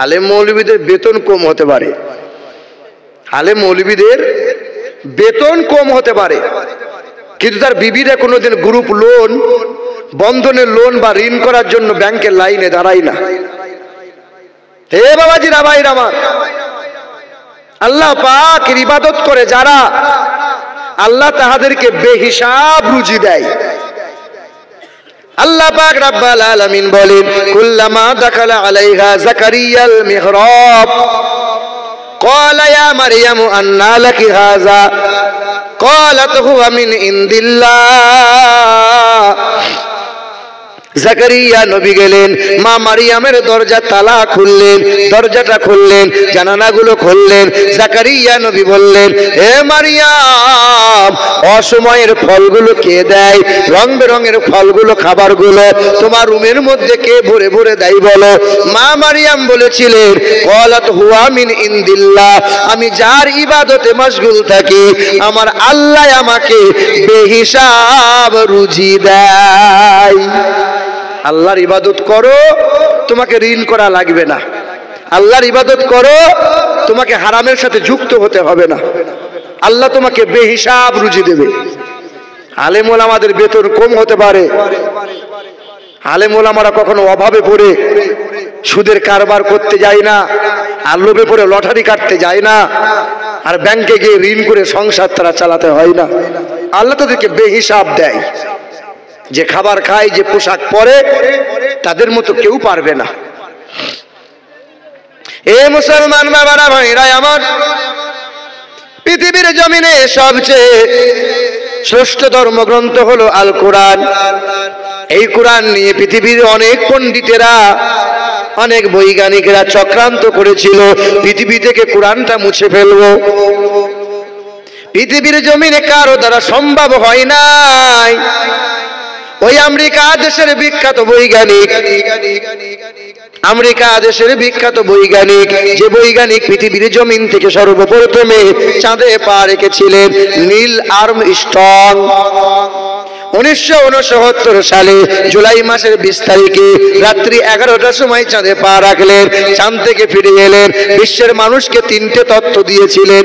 আলেম মৌলবীদের বেতন কম হতে পারে, আলেম মৌলবীদের বেতন কম হতে পারে, কিন্তু তার বিবিরা কোনোদিন গ্রুপ লোন, বন্ধনের লোন বা ঋণ করার জন্য ব্যাংকের লাইনে দাঁড়ায় না। হে বাবাজিরা, ভাইরা আমার, আল্লাহ পাকের ইবাদত করে যারা, আল্লাহ তাহাদেরকে বেহিসাব রুজি দেয়। আল্লাহ পাক রব্বুল আলামিন বলেন, কুল্লামা দাখালা আলাইহা যাকারিয়াল মিহরাব ক্বালা ইয়া মারইয়ামু আন্না লাকি হাযা ক্বালাত হুয়া মিন ইনদিল্লাহ। জাকারিয়া নবী গেলেন, মা মারিয়ামের দরজা তালা খুললেন, দরজাটা খুললেন, জানালাগুলো খুললেন। জাকারিয়া নবী বললেন, হে মারিয়াম, অসময়ের ফলগুলো কে দেয়? রং বেরঙের ফলগুলো, খাবারগুলো তোমার রুমের মধ্যে কে ভরে ভরে দেয় বলো? মা মারিয়াম বলেছিলেন, ক্বালাত হুয়া মিন ইনদিল্লাহ, আমি যার ইবাদতে মশগুল থাকি আমার আল্লাহ আমাকে বেহিসাব রুজি দেয়। আল্লাহর ইবাদত করো, তোমাকে ঋণ করা লাগবে না। আল্লাহর ইবাদত করো, তোমাকে হারামের সাথে যুক্ত হতে হবে না। আল্লাহ তোমাকে বেহিসাব রুজি দেবে। আলেম ওলামাদের বেতন কম হতে পারে, আলেম ওলামারা কখনো অভাবে পড়ে সুদের কারবার করতে যায় না, আর লোভে পড়ে লটারি কাটতে যায় না, আর ব্যাংকে গিয়ে ঋণ করে সংসার তারা চালাতে হয় না। আল্লাহ তাদেরকে বেহিসাব দেয়। যে খাবার খায়, যে পোশাক পরে, তাদের মতো কেউ পারবে না। এ মুসলমান বাবারা, ভাইরা আমার, পৃথিবীর জমিনে সবচেয়ে শ্রেষ্ঠ ধর্মগ্রন্থ হলো আল কোরআন। এই কোরআন নিয়ে পৃথিবীর অনেক পণ্ডিতেরা, অনেক বৈজ্ঞানিকেরা চক্রান্ত করেছিল পৃথিবী থেকে কোরআনটা মুছে ফেলবো। পৃথিবীর জমিনে কারো দ্বারা সম্ভব হয় নাই। ওই আমেরিকা দেশের বিখ্যাত বৈজ্ঞানিক, আমেরিকা দেশের বিখ্যাত বৈজ্ঞানিক, যে বৈজ্ঞানিক পৃথিবীর জমিন থেকে সর্বপ্রথমে চাঁদে পা রেখেছিলেন, নীল আর্মস্ট্রং, 1969 সালে জুলাই মাসের 20 তারিখে রাত্রি 11টার সময় চাঁদে পা রাখলেন। চাঁদ থেকে ফিরে এলেন, বিশ্বের মানুষকে 3টে তথ্য দিয়েছিলেন।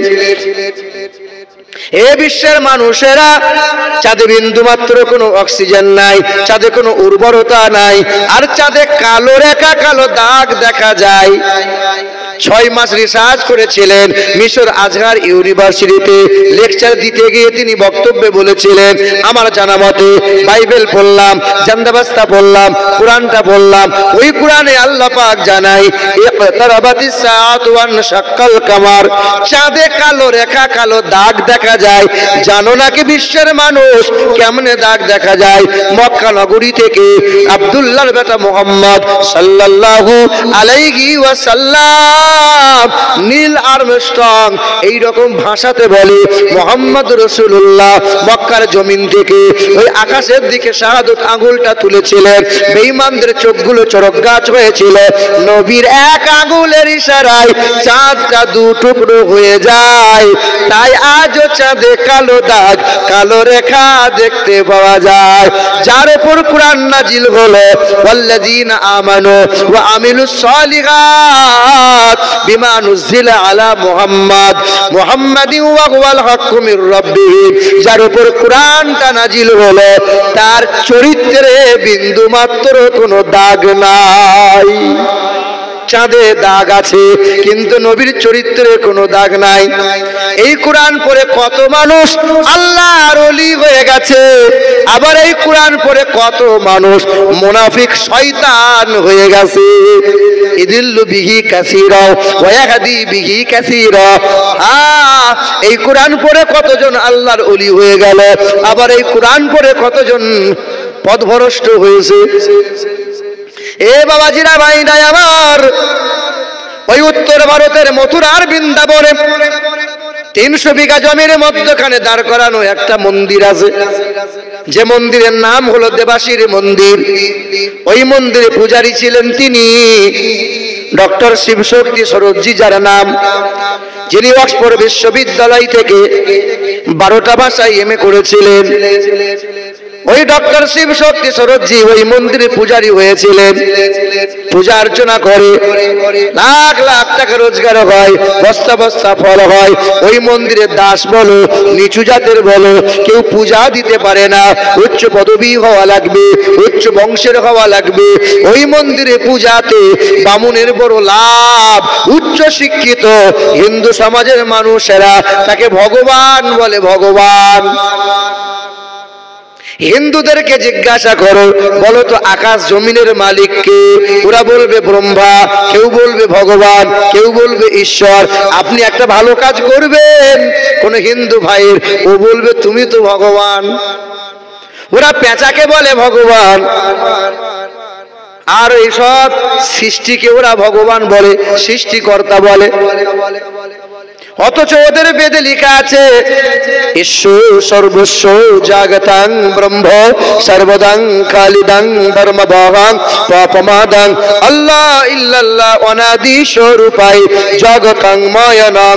এ বিশ্বের মানুষেরা, চাঁদে বিন্দু মাত্র কোনো অক্সিজেন নাই, চাঁদে কোনো উর্বরতা নাই, আর চাঁদে কালো রেখা, কালো দাগ দেখা যায়। 6 মাস রিসার্চ করেছিলেন মিশর আজহার ইউনিভার্সিটিতে। লেকচার দিতে গিয়ে তিনি বক্তব্যে বলেছিলেন, আমার জানা মতে বাইবেল পড়লাম, জান্দাবাস্তা পড়লাম, কোরআনটা পড়লাম, ওই কোরআনে আল্লাহ পাক জানাই ইকতারাবাতিস সাআতু ওয়ান শাক্কাল কামার, চাঁদে কালো রেখা, কালো দাগ দেখা যায়। জানো নাকি বিশ্বের মানুষ কেমনে দাগ দেখা যায়? মক্কা নগরী থেকে আব্দুল্লাহর বেটা মুহাম্মদ সাল্লাল্লাহু আলাইহি ওয়াসাল্লাম, নীল আর্মস্ট্রং এই রকম ভাষাতে বলে, মুহাম্মদ রাসূলুল্লাহ মক্কার জমিন থেকে ওই আকাশের দিকে শাহাদত আঙ্গুলটা তুলেছিলেন। বেঈমানদের চোখগুলো চরক গাছ হয়েছিল। নবীর এক আঙ্গুলের ইশারায় চাঁদটা 2 টুকরো হয়ে যায়। তাই আজও চাঁদে কালো দাগ, কালো রেখা দেখতে পাওয়া যায়। যার উপর কোরআন নাজিল হলো, ওয়াল্লাযীনা আমানু ওয়া আমিলুস সালিহাত বিমা নুজিলা আলা মুহাম্মদ মুহাম্মাদিন ওয়া হুয়াল হাক্কু মির রাব্বিহিম, যার উপর কোরআনটা নাজিল হলো তার চরিত্রে বিন্দু মাত্র কোনো দাগ নাই। চাঁদে দাগ আছে কিন্তু নবীর চরিত্রে কোনো দাগ নাই। এই কোরআন পড়ে কত মানুষ আল্লাহর ওলি হয়ে গেছে, আবার এই কোরআন পড়ে কত মানুষ মুনাফিক শয়তান হয়ে গেছে। ইদিল্লু বিহি কাসীরা ওয়া ইয়াহদি বিহি কাসীরা। এই কোরআন পড়ে কতজন আল্লাহর ওলি হয়ে গেল, আবার এই কোরআন পড়ে কতজন পথভ্রষ্ট হয়েছে। এ বাবাজিরা, ভাইরা আমার, ওই উত্তর ভারতের মথুরার বৃন্দাবনে 300 বিঘা জমির মধ্যখানে দাঁড় করানো একটা মন্দির আছে, যে মন্দিরের নাম হলো দেবাশির মন্দির। ওই মন্দিরে পূজারী ছিলেন তিনি ডক্টর শিবশক্তি সরোজজি যার নাম, যিনি অক্সফোর্ড বিশ্ববিদ্যালয় থেকে 12টা ভাষায় এমএ করেছিলেন, ওই ডক্টর শিবশক্তি সরোজজি ওই মন্দিরে পূজারী হয়েছিলেন। পূজা অর্চনা করে লাখ লাখ টাকা রোজগার হয়, বস্তা বস্তা ফল হয়। ওই মন্দিরে দাস বলো, নিচু জাতের বলো, কেউ পূজা দিতে পারে না। উচ্চ পদবী হওয়া লাগবে, উচ্চ বংশের হওয়া লাগবে। ওই মন্দিরে পূজাতে বামুনের বড় লাভ। উচ্চ শিক্ষিত হিন্দু সমাজের মানুষেরা তাকে ভগবান বলে, ভগবান। হিন্দুদেরকে জিজ্ঞাসা করো, বলো তো আকাশ জমিনের মালিক কে? ওরা বলবে ব্রহ্মা, কেউ বলবে ভগবান, কেউ বলবে ঈশ্বর। আপনি একটা ভালো কাজ করবেন কোন হিন্দু ভাইয়ের, ও বলবে তুমি তো ভগবান। ওরা পেঁচাকে বলে ভগবান, আর এইসব সৃষ্টিকে ওরা ভগবান বলে, সৃষ্টিকর্তা বলে। অথচ ওদের বেদে লেখা আছে ঈশ্বর সর্বস্ব জাগতাং ব্রহ্ম সর্বদাং খালিদাং ধর্মভাবাং পাপমাদাং আল্লাহ ইল্লাল্লাহ অনাদি স্বরূপাই জগতাং ময়নাং।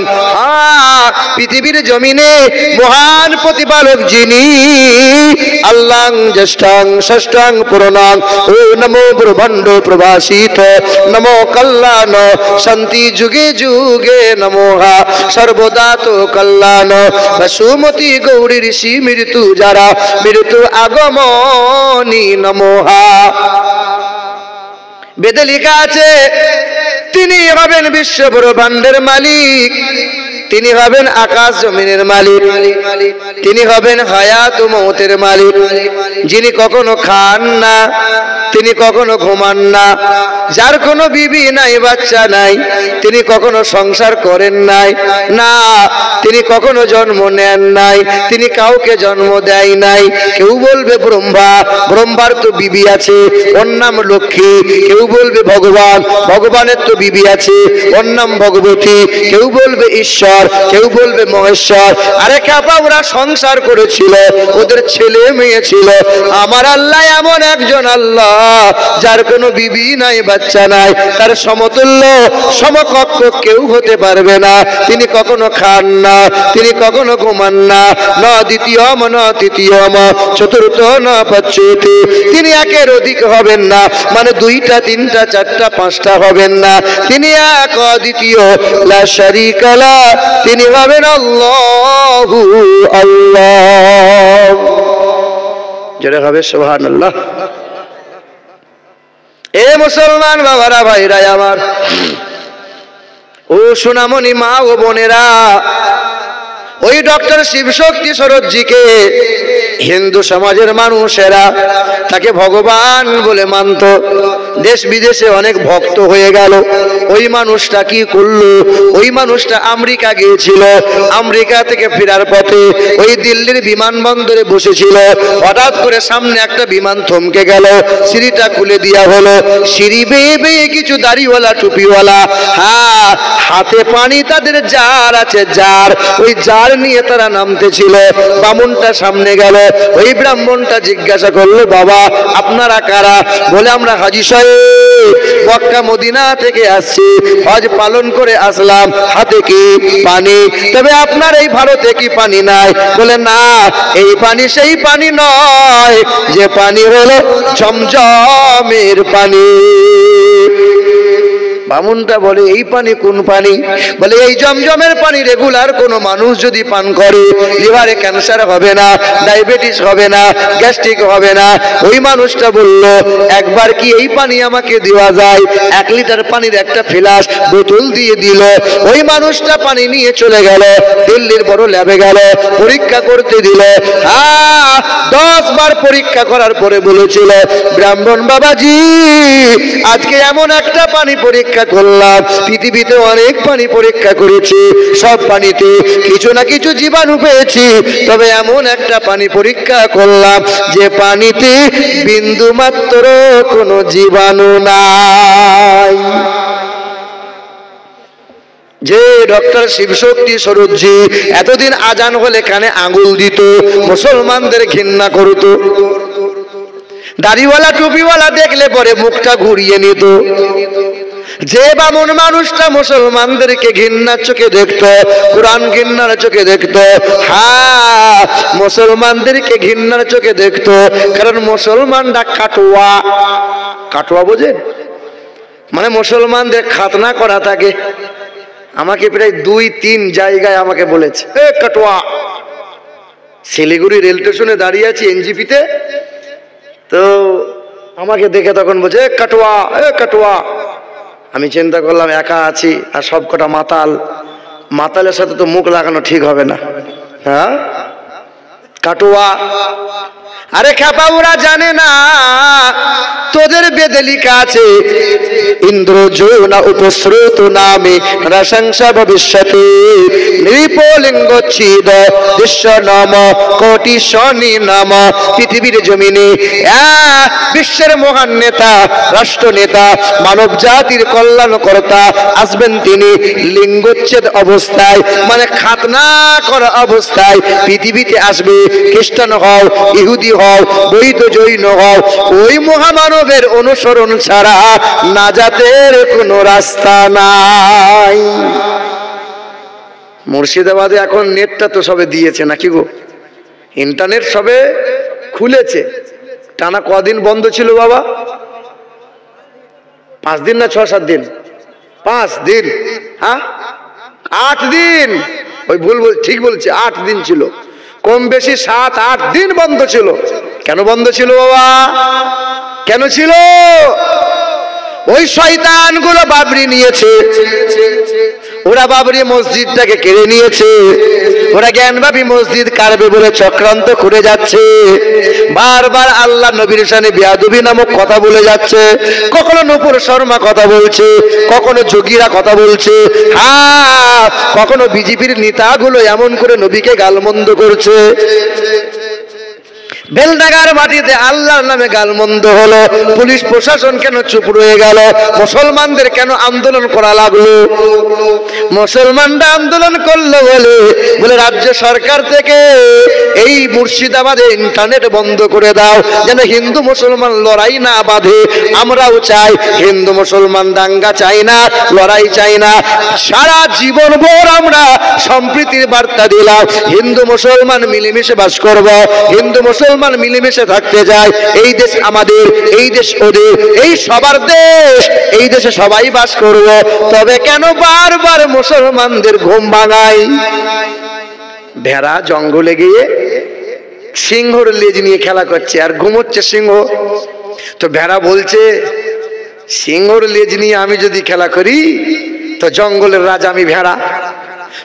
পৃথিবীর জমিনে মহান প্রতিপালক যিনি, আল্লাহ জ্যেষ্ঠাং ষষ্ঠাং পুরাণাং ও নমো ব্রহ্মাণ্ড প্রভাসিত নমো কল্যাণ শান্তি যুগে যুগে নমোহা সর্বদা তো কল্যাণ বসুমতী গৌরী ঋষি মৃত্যু যারা মৃত্যু আগমনী নমোহা। বেদে লেখা আছে তিনি হবেন বিশ্ব ব্রহ্মাণ্ডের মালিক, তিনি হবেন আকাশ জমিনের মালিক, তিনি হবেন হায়াত ও মৌতের মালিক, যিনি কখনো খান না, তিনি কখনো ঘুমান না, যার কোনো বিবি নাই বাচ্চা নাই, তিনি কখনো সংসার করেন নাই, না তিনি কখনো জন্ম নেন নাই, তিনি কাউকে জন্ম দেয় নাই। কেউ বলবে ব্রহ্মা, ব্রহ্মার তো বিবি আছে, ওর নাম লক্ষ্মী। কেউ বলবে ভগবান, ভগবানের তো বিবি আছে, ওর নাম ভগবতী। কেউ বলবে ঈশ্বর, কেউ বলবে মহেশ্বর। আরে কাপা ওরা সংসার করেছিল, ওদের ছেলে মেয়ে ছিল। আমার আল্লাহ এমন একজন আল্লাহ যার কোনো বিবি নাই বাচ্চা নাই, তার সমতুল্য সমকক্ষ কেউ হতে পারবে না। তিনি কখনো খান না, তিনি কখনো ঘুমান না, ন দ্বিতীয়ম ন তৃতীয়ম চতুর্থ ন পঞ্চমী। তিনি একের অধিক হবেন না, মানে দুইটা তিনটা চারটা পাঁচটা হবেন না। তিনি এক অদ্বিতীয় লা শারীকা লা, তিনি হবেন আল্লাহু আল্লাহ। যেটা হবে সুবহানাল্লাহ। এ মুসলমান বাবারা, ভাইরা আমার, ও সোনামণি মা ও বোনেরা, ওই ডক্টর শিবশক্তি সরোজজিকে হিন্দু সমাজের মানুষেরা তাকে ভগবান বলে মানত। দেশ বিদেশে অনেক ভক্ত হয়ে গেল। ওই মানুষটা কি করলো? ওই মানুষটা আমেরিকা গিয়েছিল। আমেরিকা থেকে ফেরার পথে ওই দিল্লির বিমানবন্দরে বসেছিল। হঠাৎ করে সামনে একটা বিমান থমকে গেল, সিঁড়িটা খুলে দেওয়া হলো। সিঁড়ি বেয়ে বেয়ে কিছু দাড়িওয়ালা টুপিওয়ালা, হাতে পানি তাদের জার আছে, জার, ওই জার নিয়ে তারা নামতেছিল। বামুনটা সামনে গেল, ওই ব্রাহ্মণটা জিজ্ঞাসা করলো, বাবা আপনারা কারা? বলে আমরা হাজী সাহেব মক্কা মদিনা থেকে আসছি, হজ পালন করে আসলাম, হাতে কি পানি? তবে আপনার এই ভারতে কি পানি নাই? বলে না, এই পানি সেই পানি নয়, যে পানি হলো ঝমঝমের পানি। বামুনটা বলে এই পানি কোন পানি? বলে এই জমজমের পানি রেগুলার কোনো মানুষ যদি পান করে লিভারে ক্যান্সার হবে না, ডায়াবেটিস হবে না, গ্যাস্ট্রিক হবে না। ওই মানুষটা বলল, একবার কি এই পানি আমাকে দেওয়া যায়? 1 লিটার পানির একটা ফ্লাস্ক বোতল দিয়ে দিল। ওই মানুষটা পানি নিয়ে চলে গেল, দিল্লির বড় ল্যাবে গেল, পরীক্ষা করতে দিল। 10 বার পরীক্ষা করার পরে বলেছিল, ব্রাহ্মণ বাবাজি আজকে এমন একটা পানি পরীক্ষা করলাম, পৃথিবীতে অনেক পানি পরীক্ষা করেছি, সব পানিতে কিছু না কিছু জীবাণু পেয়েছি, তবে এমন একটা পানি পরীক্ষা করলাম যে পানিতে বিন্দু মাত্র কোনো জীবাণু নাই। যে ডক্টর শিবশক্তি সরোজজি এতদিন আজান হলে কানে আঙ্গুল দিত, মুসলমানদের ঘৃণা করত, দাড়িওয়ালা টুপিওয়ালা দেখলে পরে মুখটা ঘুরিয়ে নিত। যে বামন মানুষটা মুসলমানদেরকে ঘৃণার চোখে দেখতো, কোরআন ঘৃণার চোখে দেখতো, হ্যাঁ মুসলমানদেরকে ঘৃণার চোখে দেখতো, কারণ মুসলমানরা কাটোয়া। কাটোয়া বোঝেন? মানে মুসলমানদের খাতনা করা থাকে। আমাকে প্রায় 2-3 জায়গায় আমাকে বলেছে, এ কাটোয়া। শিলিগুড়ি রেল স্টেশনে দাঁড়িয়ে আছি এনজিপিতে, তো আমাকে দেখে তখন বলছে এ কাটোয়া, এ কাটোয়া। আমি চিন্তা করলাম একা আছি আর সব কটা মাতাল, মাতালের সাথে তো মুখ লাগানো ঠিক হবে না। হ্যাঁ কাটোয়া। আরে খেপা ওরা জানে না তোদের বেদে লেখা আছে ইন্দ্রজোনা উপস্রুত নামে রসংসা ভবিষ্যতে নৃপলিঙ্গচ্ছিদ দৃশ্য নাম কোটি শনি নাম। পৃথিবীর জমিনে বিশ্বের মহান নেতা, রাষ্ট্র নেতা, মানব জাতির কল্যাণকর্তা আসবেন তিনি লিঙ্গচ্ছেদ অবস্থায়, মানে খাতনা করা অবস্থায় পৃথিবীতে আসবে। খ্রিস্টান হও, ইহুদি হও, বৈধ জৈন হও, ওই মহামানবের অনুসরণ ছাড়া নাজাতের কোনো রাস্তা নাই। মুর্শিদাবাদে এখন নেটটা তো সবে দিয়েছে নাকি গো, ইন্টারনেট সবে খুলেছে। টানা কদিন বন্ধ ছিল বাবা? 5 দিন না 6-7 দিন? 5 দিন। হ্যাঁ 8 দিন। ওই ভুল বল, ঠিক বলছে, 8 দিন ছিল, কম বেশি 7-8 দিন বন্ধ ছিল। কেন বন্ধ ছিল বাবা? কেন ছিল? ওই শয়তানগুলো বাবরি নিয়েছে, ওরা বাবরি মসজিদটাকে কেড়ে নিয়েছে, ওরা জ্ঞানবাপী মসজিদ কারবে বলে চক্রান্ত করে যাচ্ছে। বারবার আল্লাহ নবীর শানে বেয়াদবি নামক কথা বলে যাচ্ছে। কখনো নূপুর শর্মা কথা বলছে, কখনো যোগীরা কথা বলছে, হ্যাঁ কখনো বিজেপির নেতাগুলো এমন করে নবীকে গালমন্দ করছে। বেলডাঙ্গার মাটিতে আল্লাহর নামে গালমন্দ হলো, পুলিশ প্রশাসন কেন চুপ রয়ে গেল? মুসলমানদের কেন আন্দোলন করা লাগলো? মুসলমানরা আন্দোলন করলো বলে রাজ্য সরকার থেকে এই মুর্শিদাবাদে ইন্টারনেট বন্ধ করে দাও, যেন হিন্দু মুসলমান লড়াই না বাঁধে। আমরাও চাই হিন্দু মুসলমান দাঙ্গা চাই না, লড়াই চাই না। সারা জীবন ভোর আমরা সম্প্রীতির বার্তা দিলাম, হিন্দু মুসলমান মিলেমিশে বাস করব, হিন্দু মুসলমান মিলেমিশে থাকতে যায়। এই দেশ আমাদের, এই দেশ ওদের, এই সবার দেশ, এই দেশে সবাই বাস করব। তবে কেন বারবার মুসলমানদের ঘুম ভাঙাই? ভেড়া জঙ্গলে গিয়ে সিংহর লেজ নিয়ে খেলা করছে আর ঘুমোচ্ছে সিংহ। তো ভেড়া বলছে সিংহর লেজ নিয়ে আমি যদি খেলা করি তো জঙ্গলের রাজা আমি ভেড়া।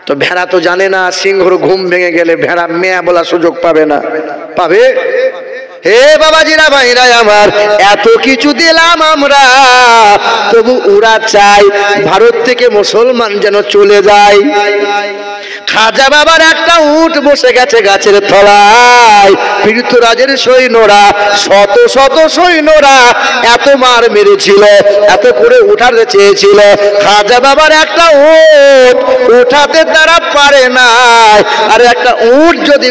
তো ভেড়া তো জানে না সিংহর ঘুম ভেঙে গেলে ভেড়া মেয়া বলা সুযোগ পাবে না। পাবে? হে বাবাজিরা ভাইরা আমার, এত কিছু দিলাম আমরা, তবু ওরা চাই ভারত থেকে মুসলমান যেন চলে যায়। খাজা বাবার একটা উট বসে গেছে গাছের তলায়, পৃথ্বরাজের সৈন্যরা, শত শত সৈন্যরা এত মার মেরেছিল, এত করে উঠাতে চেয়েছিল। খাজা বাবার একটা উট উঠাতে তারা পারে না, আর একটা উট যদি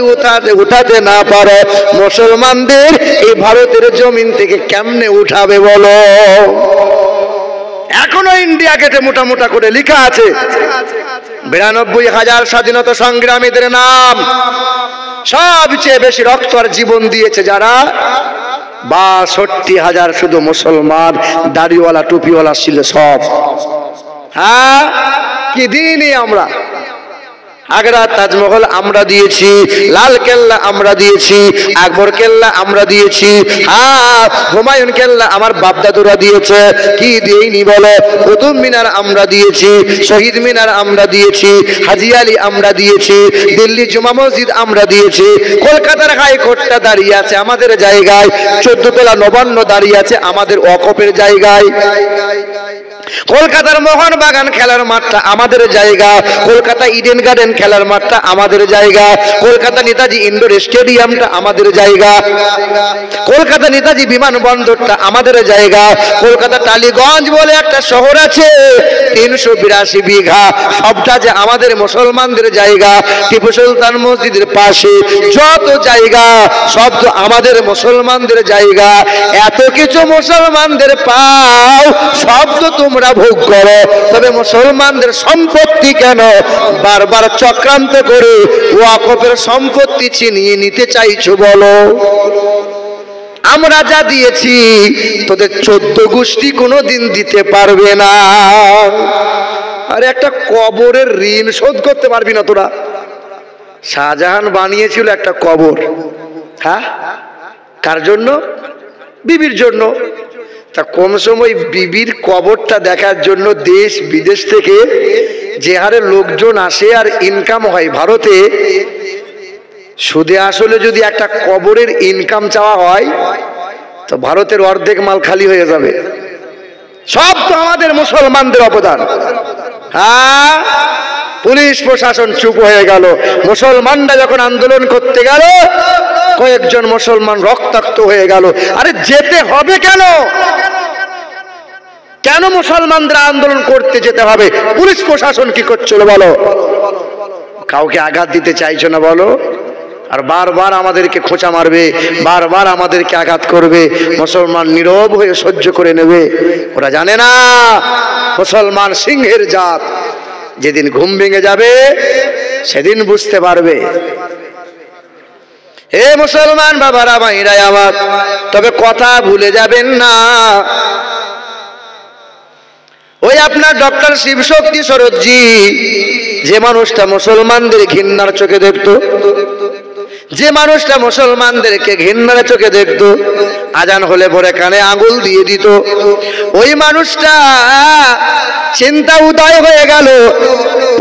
উঠাতে না পারে, মুসলমানদের এই ভারতের জমিন থেকে কেমনে উঠাবে বলো? এখনো ইন্ডিয়া গেটে মোটা মোটা করে লেখা আছে 92,000 স্বাধীনতা সংগ্রামীদের নাম। সবচেয়ে বেশি রক্ত আর জীবন দিয়েছে যারা, 62,000 শুধু মুসলমান, দাড়িওয়ালা টুপিওয়ালা ছিল সব। হ্যাঁ কি দিনই আমরা। আগ্রা তাজমহল আমরা দিয়েছি, লাল কেল্লা আমরা দিয়েছি, আকবর কেল্লা আমরা দিয়েছি, হ্যাঁ হুমায়ুন কেল্লা আমার বাপদাদুরা দিয়েছে। কি দিইনি বলো? কুতুব মিনার আমরা দিয়েছি, শহীদ মিনার আমরা দিয়েছি, হাজি আলী আমরা দিয়েছি, দিল্লি জুমা মসজিদ আমরা দিয়েছি, কলকাতার হাইকোর্টটা দাঁড়িয়ে আছে আমাদের জায়গায়, 14 তলা নবান্ন দাঁড়িয়ে আছে আমাদের ওয়াকফের জায়গায়, কলকাতার মোহনবাগান খেলার মাঠটা আমাদের জায়গা, কলকাতা ইডেন গার্ডেন খেলার মাঠটা আমাদের জায়গা, কলকাতা নেতাজি ইন্ডোর স্টেডিয়ামটা আমাদের জায়গা, কলকাতা নেতাজি বিমানবন্দরটা আমাদের জায়গা, কলকাতা টালিগঞ্জ বলে একটা শহর আছে 382 বিঘা, সবটা যে আমাদের মুসলমানদের জায়গা। টিপু সুলতান মসজিদের পাশে যত জায়গা সব তো আমাদের মুসলমানদের জায়গা। এত কিছু মুসলমানদের পাও, সব তো তোমরা ভোগ করো, তবে মুসলমানদের সম্পত্তি কেন বারবার চক্রান্ত করে ওয়াকফের সম্পত্তি ছিনিয়ে নিতে চাইছো বলো? আমরা যা দিয়েছি তোদের 14 গোষ্ঠী কোনোদিন দিতে পারবে না। আরে একটা কবরের ঋণ শোধ করতে পারবি না তোরা? শাহজাহান বানিয়েছিল একটা কবর, হ্যাঁ, কার জন্য? বিবির জন্য। তা কম সময় বিবির কবরটা দেখার জন্য দেশ বিদেশ থেকে যে হারে লোকজন আসে আর ইনকাম হয় ভারতে, সুদে আসলে যদি একটা কবরের ইনকাম চাওয়া হয় তো ভারতের অর্ধেক মাল খালি হয়ে যাবে। সব তো আমাদের মুসলমানদের অবদান। হ্যাঁ, পুলিশ প্রশাসন চুপ হয়ে গেল। মুসলমানরা যখন আন্দোলন করতে গেল কয়েকজন মুসলমান রক্তাক্ত হয়ে গেল। আরে যেতে হবে কেন? কেন মুসলমানরা আন্দোলন করতে যেতে হবে? পুলিশ প্রশাসন কি করছিল বলো? কাউকে আঘাত দিতে চাইছো না বলো? আর বারবার আমাদেরকে খোঁচা মারবে, বারবার আমাদেরকে আঘাত করবে, মুসলমান নীরব হয়ে সহ্য করে নেবে। ওরা জানে না মুসলমান সিংহের জাত, যেদিন ঘুম ভেঙে যাবে সেদিন বুঝতে পারবে। হে মুসলমান বাবারা ভাইরা আমার, তবে কথা ভুলে যাবেন না, ওই আপনার ডক্টর শিবশক্তি সরোজজি যে মানুষটা মুসলমানদের ঘৃণার চোখে দেখতো, যে মানুষটা মুসলমানদেরকে ঘৃণার চোখে দেখতো, আজান হলে পরে কানে আঙুল দিয়ে দিত, ওই মানুষটা চিন্তা উদয় হয়ে গেল,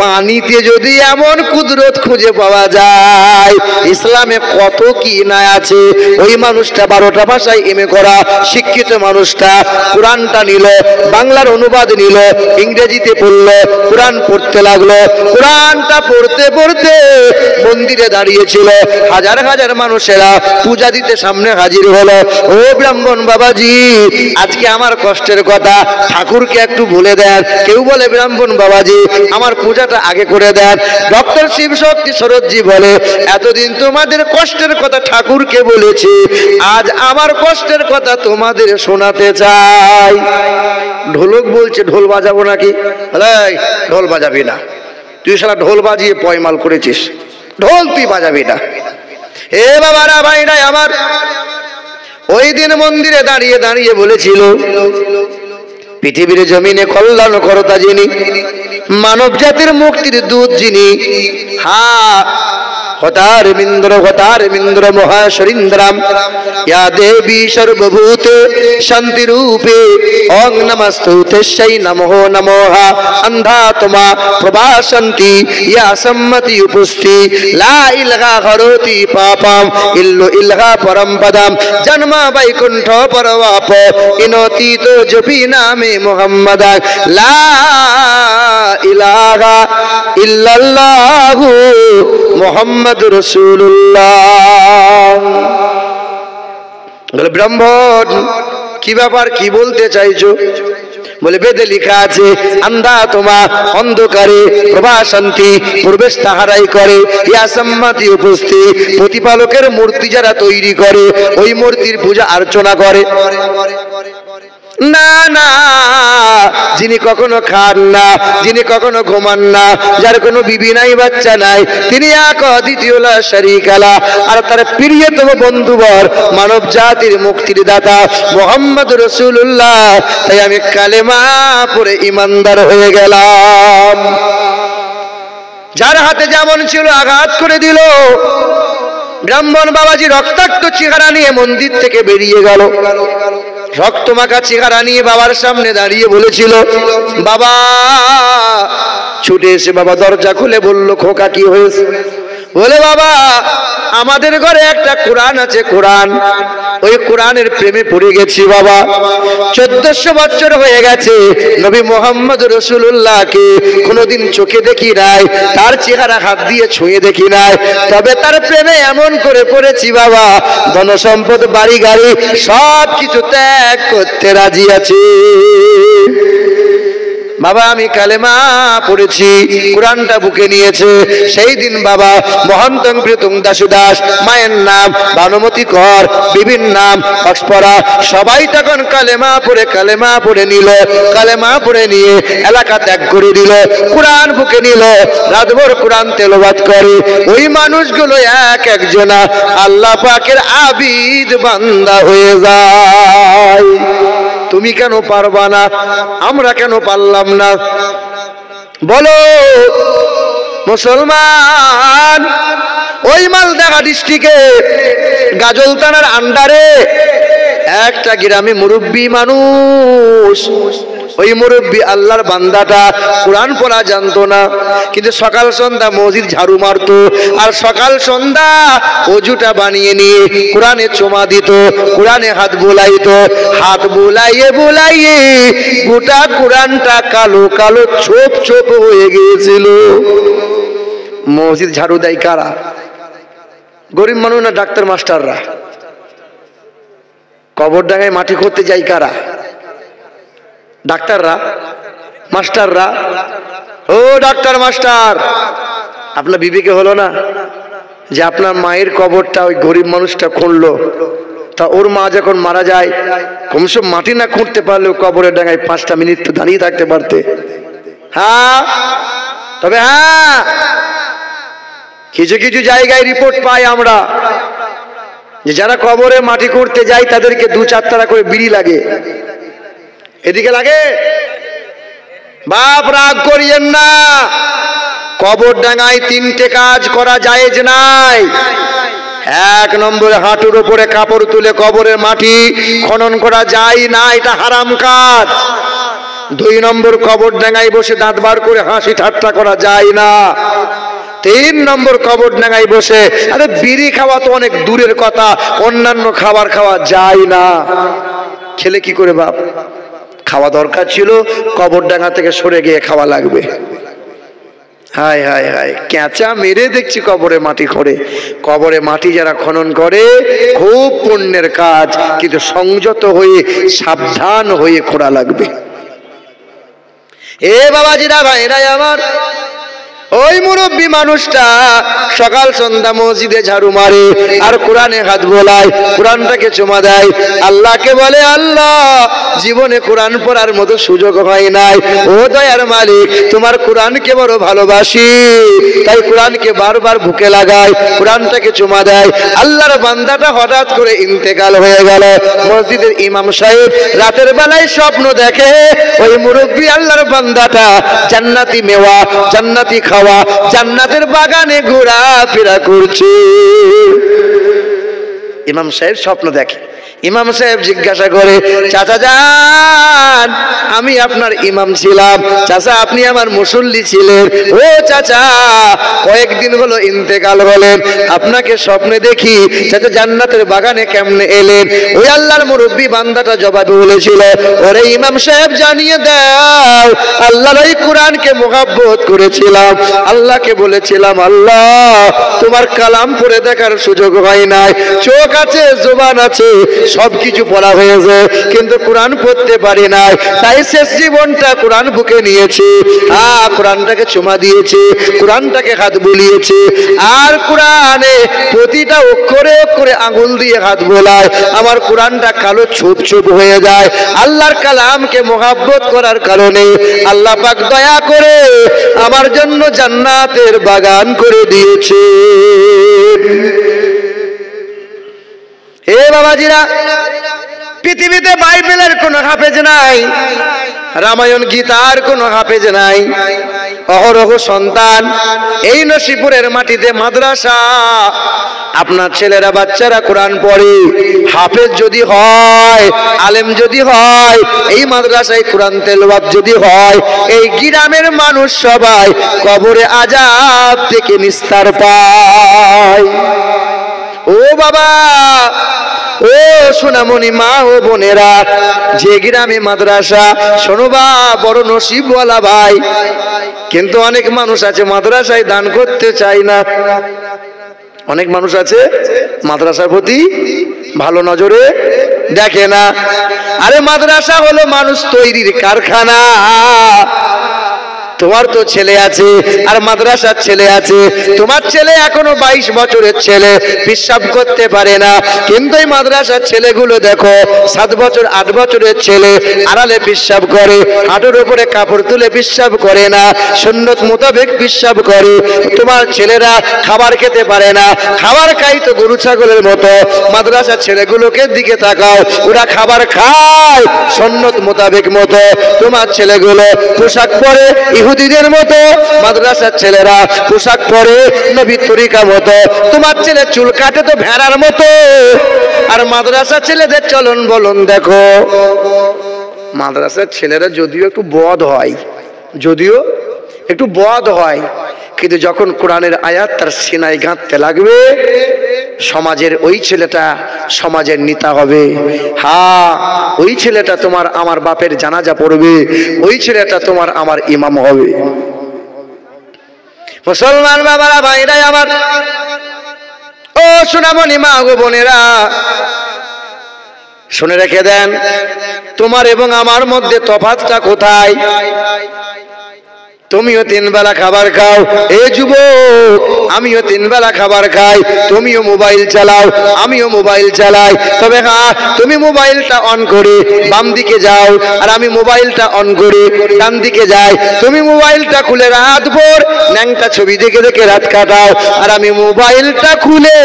পানিতে যদি এমন কুদরত খুঁজে পাওয়া যায়, ইসলামে কত কি না আছে। ওই মানুষটা 12টা ভাষায় এমএ করা শিক্ষিত মানুষটা কোরআনটা নিল, বাংলার অনুবাদ নিল, ইংরেজিতে পড়লো, কোরআন পড়তে লাগলো। কোরআনটা পড়তে পড়তে মন্দিরে দাঁড়িয়েছিল, হাজার হাজার মানুষেরা পূজা দিতে সামনে হাজির হলো। ও ব্রাহ্মণ বাবাজি, আজকে আমার কষ্টের কথা ঠাকুরকে একটু বলে দেন। কেউ বলে ব্রাহ্মণ বাবাজি আমার পূজাটা আগে করে দেন। ডক্টর শিবশক্তি সরোজজি বলে এতদিন তোমাদের কষ্টের কথা ঠাকুরকে বলেছি, আজ আমার কষ্টের কথা তোমাদের শোনাতে চাই। ঢোলক বলছে ঢোল বাজাবো নাকি? ঢোল বাজাবি না, তুই শালা ঢোল বাজিয়ে পয়মাল করেছিস, ঢোল তুই বাজাবি না। এ বাবারা ভাইরা আমার, ওই দিন মন্দিরে দাঁড়িয়ে দাঁড়িয়ে বলেছিল পৃথিবীর জমিনে কল্যাণ করতা যিনি, মানব জাতির মুক্তির দূত যিনি, হতারমিন্দ্র মহাশরীন্দ্রাম ইয়া দেবী সর্বভূতে শান্তিরূপে ওং নমস্তুতেশ্বৈ নমো নমঃ অন্ধাত্মা প্রভাসন্তি ইয়া সম্মতি উপস্থি লা ইলহা হরতি পাপম ইল্লু ইলহা পরম পদম জন্ম বৈকুণ্ঠ পরবাপ ইনতি তো জপি নামে মুহাম্মদ লা ইলাহা ইল্লাল্লাহু মুহাম্মদ রাসূলুল্লাহ। বলে ব্রাহ্মণ কি ব্যাপার, কি বলতে চাইছো? বলে বেদে লেখা আছে আন্ধা তোমা অন্ধকারে প্রভাশান্তি প্রবেশ তাহারাই করে, ইয়া সম্মতি উপস্থিত প্রতিপালকের মূর্তি যারা তৈরি করে ওই মূর্তির পূজা অর্চনা করে। না না, যিনি কখনো খান না, যিনি কখনো ঘুমান না, যার কোনো বিবি নাই বাচ্চা নাই, তিনি এক অদ্বিতীয় লা শারীকা লা, আর তার প্রিয়তম বন্ধুবর মানব জাতির মুক্তির দাতা মুহাম্মদ রাসূলুল্লাহ। তাই আমি কালেমা পড়ে ইমানদার হয়ে গেলাম। যার হাতে যেমন ছিল আঘাত করে দিল। ব্রাহ্মণ বাবাজি রক্তাক্ত চেহারা নিয়ে মন্দির থেকে বেরিয়ে গেল। রক্তমাখা চেহারা নিয়ে বাবার সামনে দাঁড়িয়ে বলেছিল বাবা। ছুটে এসে বাবা দরজা খুলে বলল খোকা কি হয়েছে? বলে বাবা আমাদের ঘরে একটা কোরআন আছে, কোরআন, ওই কোরআনের প্রেমে পড়ে গেছি বাবা। 1400 বছর হয়ে গেছে, নবী মোহাম্মদ রাসূলুল্লাহকে কোনোদিন চোখে দেখি নাই, তার চেহারা হাত দিয়ে ছুঁয়ে দেখি নাই, তবে তার প্রেমে এমন করে পড়েছি বাবা, ধন সম্পদ বাড়ি গাড়ি সব কিছু ত্যাগ করতে রাজি আছি বাবা। আমি কালেমা পড়েছি, কোরআনটা বুকে নিয়েছে। সেই দিন বাবা মহন্তং প্রীতং দাসুদাস, মায়ের নাম ভানুমতি কর, বিবির নাম অক্সপরা, সবাই তখন কালেমা পড়ে নিল। কালেমা পড়ে নিয়ে এলাকা ত্যাগ করে দিল, কোরআন বুকে নিল, রাতভর কোরআন তেলাওয়াত করে। ওই মানুষগুলো এক একজনা আল্লাহ পাকের আবিদ বান্দা হয়ে যায়। তুমি কেন পারবা না, আমরা কেন পারলাম না? বলো মুসলমান। ওই মালদা ডিস্ট্রিক্টে গাজল থানার আন্ডারে একটা গ্রামে মুরব্বী মানুষ, ওই মুরব্বী আল্লাহর বান্দাটা কোরআন পড়া জানতো না, কিন্তু সকাল সন্ধ্যা মসজিদ ঝাড়ু মারতো, আর সকাল সন্ধ্যা অজুটা বানিয়ে নিয়ে কোরআনে চুমা দিত, কোরআনে হাত বুলাইতো, হাত বুলাইয়ে গোটা কোরআনটা কালো কালো ছোপ ছোপ হয়ে গিয়েছিল। মসজিদ ঝাড়ু দেয় কারা? গরিব মানুষ না ডাক্তার মাস্টাররা? কবর ডাঙায় মাটি করতে যাই কারা? ডাক্তাররা, মাস্টাররা। ও ডাক্তার মাস্টার, আপনার বিবেকে হলো না যে আপনার মায়ের কবরটা ওই গরিব মানুষটা খুঁড়লো, তা ওর মা যখন মারা যায় কমসে কম মাটি না খুঁড়তে পারলেও কবরের ডাঙায় 5টা মিনিট তো দাঁড়িয়ে থাকতে পারতে। হ্যাঁ, তবে হ্যাঁ কিছু কিছু জায়গায় রিপোর্ট পাই আমরা যে যারা কবরে মাটি খুঁড়তে যায় তাদেরকে 2-4 টাকা করে বিড়ি লাগে। এদিকে লাগে? বাপ রাগ করিয়েন না, কবর ডাঙায় 3টে কাজ করা জায়েজ নাই। 1 নম্বরে হাঁটুর উপরে কাপড় তুলে কবরের মাটি খনন করা যায় না, এটা হারাম কাজ। 2 নম্বর কবর ডাঙায় বসে দাঁত বার করে হাসি ঠাট্টা করা যায় না। 3 নম্বর কবর ডাঙায় বসে, আরে বিড়ি খাওয়া তো অনেক দূরের কথা, অন্যান্য খাবার খাওয়া যায় না। খেলে কি করে বাপ? খাওয়া দরকার ছিল, কবর ডাঙা থেকে সরে গিয়ে খাওয়া লাগবে। হায় হায় হায়, ক্যাঁচা মেরে দেখছি কবরে মাটি খোঁড়ে। কবরে মাটি যারা খনন করে খুব পুণ্যের কাজ, কিন্তু সংযত হয়ে সাবধান হয়ে খোঁড়া লাগবে। এ বাবাজিরা ভাইরা আমার, ওই মুরব্বী মানুষটা সকাল সন্ধ্যা মসজিদে ঝাড়ু মারে আর কোরআনে হাত বোলায়, কোরআনটাকে চুমা দেয়, আল্লাহকে বলে আল্লাহ জীবনে কোরআন পড়ার মতো সুযোগ হয় নাই, ও দয়ার মালিক তোমার কোরআনকে বড় ভালোবাসি, তাই কোরআনকে বারবার বুকে লাগায়, কোরআনটাকে চুমা দেয়। আল্লাহর বান্দাটা হঠাৎ করে ইন্তেকাল হয়ে গেল। মসজিদের ইমাম সাহেব রাতের বেলায় স্বপ্ন দেখে ওই মুরব্বী আল্লাহর বান্দাটা জান্নাতি মেওয়া, জান্নাতি খাওয়া, জান্নাতের বাগানে ঘোরাফেরা করছে। ইমাম সাহেব স্বপ্ন দেখে। ইমাম সাহেব জিজ্ঞাসা করে, চাচা যান আমি আপনার ইমাম ছিলাম, চাচা আপনি আমার মুসল্লি ছিলেন, ও চাচা কয়েকদিন হলো ইন্তেকাল হলেন, আপনাকে স্বপ্নে দেখি চাচা জান্নাতের বাগানে কেমনে এলেন? ওই আল্লাহর মুরব্বী বান্দাটা জবাবে বলেছিল, ওরে ইমাম সাহেব জানিয়ে দাও আল্লাহর এই কোরআনকে মোহাব্বত করেছিলাম, আল্লাহকে বলেছিলাম আল্লাহ তোমার কালাম পড়ে দেখার সুযোগ হয় নাই, চোখ আছে জবান আছে সবকিছু পড়া হয়েছে, কিন্তু কোরআন পড়তে পারি নাই, তাই শেষ জীবনটা কোরআন বুকে নিয়েছে, কোরআনটাকে চুমা দিয়েছে, কোরআনটাকে হাত বুলিয়েছে, আর কোরআনে প্রতিটা অক্ষরে অক্ষরে আঙুল দিয়ে হাত বোলায়, আমার কোরআনটা কালো ছোপ ছোপ হয়ে যায়। আল্লাহর কালামকে মোহাব্বত করার কারণে আল্লাহ পাক দয়া করে আমার জন্য জান্নাতের বাগান করে দিয়েছে। হে বাবাজিরা, পৃথিবীতে বাইবেলের কোন হাফেজ নাই, রামায়ণ গীতার কোন হাফেজ নাই, অহরহ সন্তান। এই নসিপুরের মাটিতে মাদ্রাসা, আপনার ছেলেরা বাচ্চারা কোরআন পড়ে, হাফেজ যদি হয়, আলেম যদি হয়, এই মাদ্রাসায় কোরআন তেলাওয়াত যদি হয়, এই গ্রামের মানুষ সবাই কবরে আযাব থেকে নিস্তার পায়। ও বাবা, ও সোনামণি মা ও বোনেরা, যে গ্রামে মাদ্রাসা, শোনোবা বড় নসিবওয়ালা ভাই। কিন্তু অনেক মানুষ আছে মাদ্রাসায় দান করতে চায় না। অনেক মানুষ আছে মাদ্রাসার প্রতি ভালো নজরে দেখে না। আরে মাদ্রাসা হলো মানুষ তৈরির কারখানা। তোমার তো ছেলে আছে আর মাদ্রাসার ছেলে আছে। তোমার ছেলে এখনো 22 বছরের ছেলে, পেশাব করতে পারে না, কিন্তু এই মাদ্রাসার ছেলেগুলো দেখো 7 বছর 8 বছরের ছেলে আড়ালে পেশাব করে, হাঁটুর উপরে কাপড় তুলে পেশাব করে না, সুন্নত মোতাবেক পেশাব করে। তোমার ছেলেরা খাবার খেতে পারে না, খাবার খাই তো গরু ছাগলের মতো। মাদ্রাসার ছেলেগুলোকে দিকে তাকাও, ওরা খাবার খায় সুন্নত মোতাবেক মতো। তোমার ছেলেগুলো পোশাক পরে ইহুদিদের মতো, মাদ্রাসার ছেলেরা পোশাক পরে নবীর তরিকা মতো। তোমার ছেলে চুল কাটে তো ভেড়ার মতো, আর মাদ্রাসার ছেলেদের চলন বলন দেখো। মাদ্রাসার ছেলেরা যদিও একটু বদ হয়, যদিও একটু বদ হয়, কিন্তু যখন কোরআনের আয়াত তার সিনায় গাঁথতে লাগবে, সমাজের ওই ছেলেটা সমাজের নেতা হবে। হ্যাঁ, ওই ছেলেটা তোমার আমার বাপের জানাজা পড়বে, ওই ছেলেটা তোমার আমার ইমাম হবে। মুসলমান বাবারা, ভাইরাই আমার, ও সোনামণি মা গো বোনেরা, শুনে রেখে দেন, তোমার এবং আমার মধ্যে তফাৎটা কোথায়? তুমিও 3 বেলা খাবার খাও, এ যুবক, আমিও 3 বেলা খাবার খাই। তুমিও মোবাইল চালাও, আমিও মোবাইল চালাই। তবে হ্যাঁ, তুমি মোবাইলটা অন করে বাম দিকে যাও, আর আমি মোবাইলটা অন করে ডান দিকে যাই। তুমি মোবাইলটা খুলে রাত ভোর ন্যাংটা ছবি দেখে দেখে রাত কাটাও, আর আমি মোবাইলটা খুলে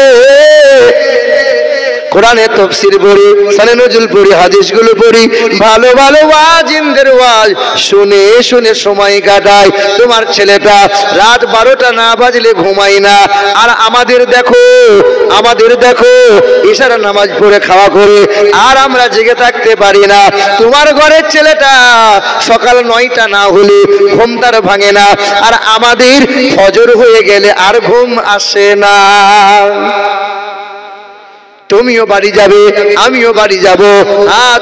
কোরআনের তাফসীর পড়ি, সানে নজরুল পড়ি, হাদিসগুলো পড়ি, ভালো ভালো ওয়াজিনদের ওয়াজ শুনে শুনে সময় কাটায়। তোমার ছেলেটা রাত 12টা না বাজলে ঘুমায় না, আর আমাদের দেখো ইশারা নামাজ পড়ে খাওয়া করে, আর আমরা জেগে থাকতে পারি না। তোমার ঘরের ছেলেটা সকাল 9টা না হলে ঘুম তার ভাঙে না, আর আমাদের ফজর হয়ে গেলে আর ঘুম আসে না। তুমিও বাড়ি যাবে, আমিও বাড়ি যাব,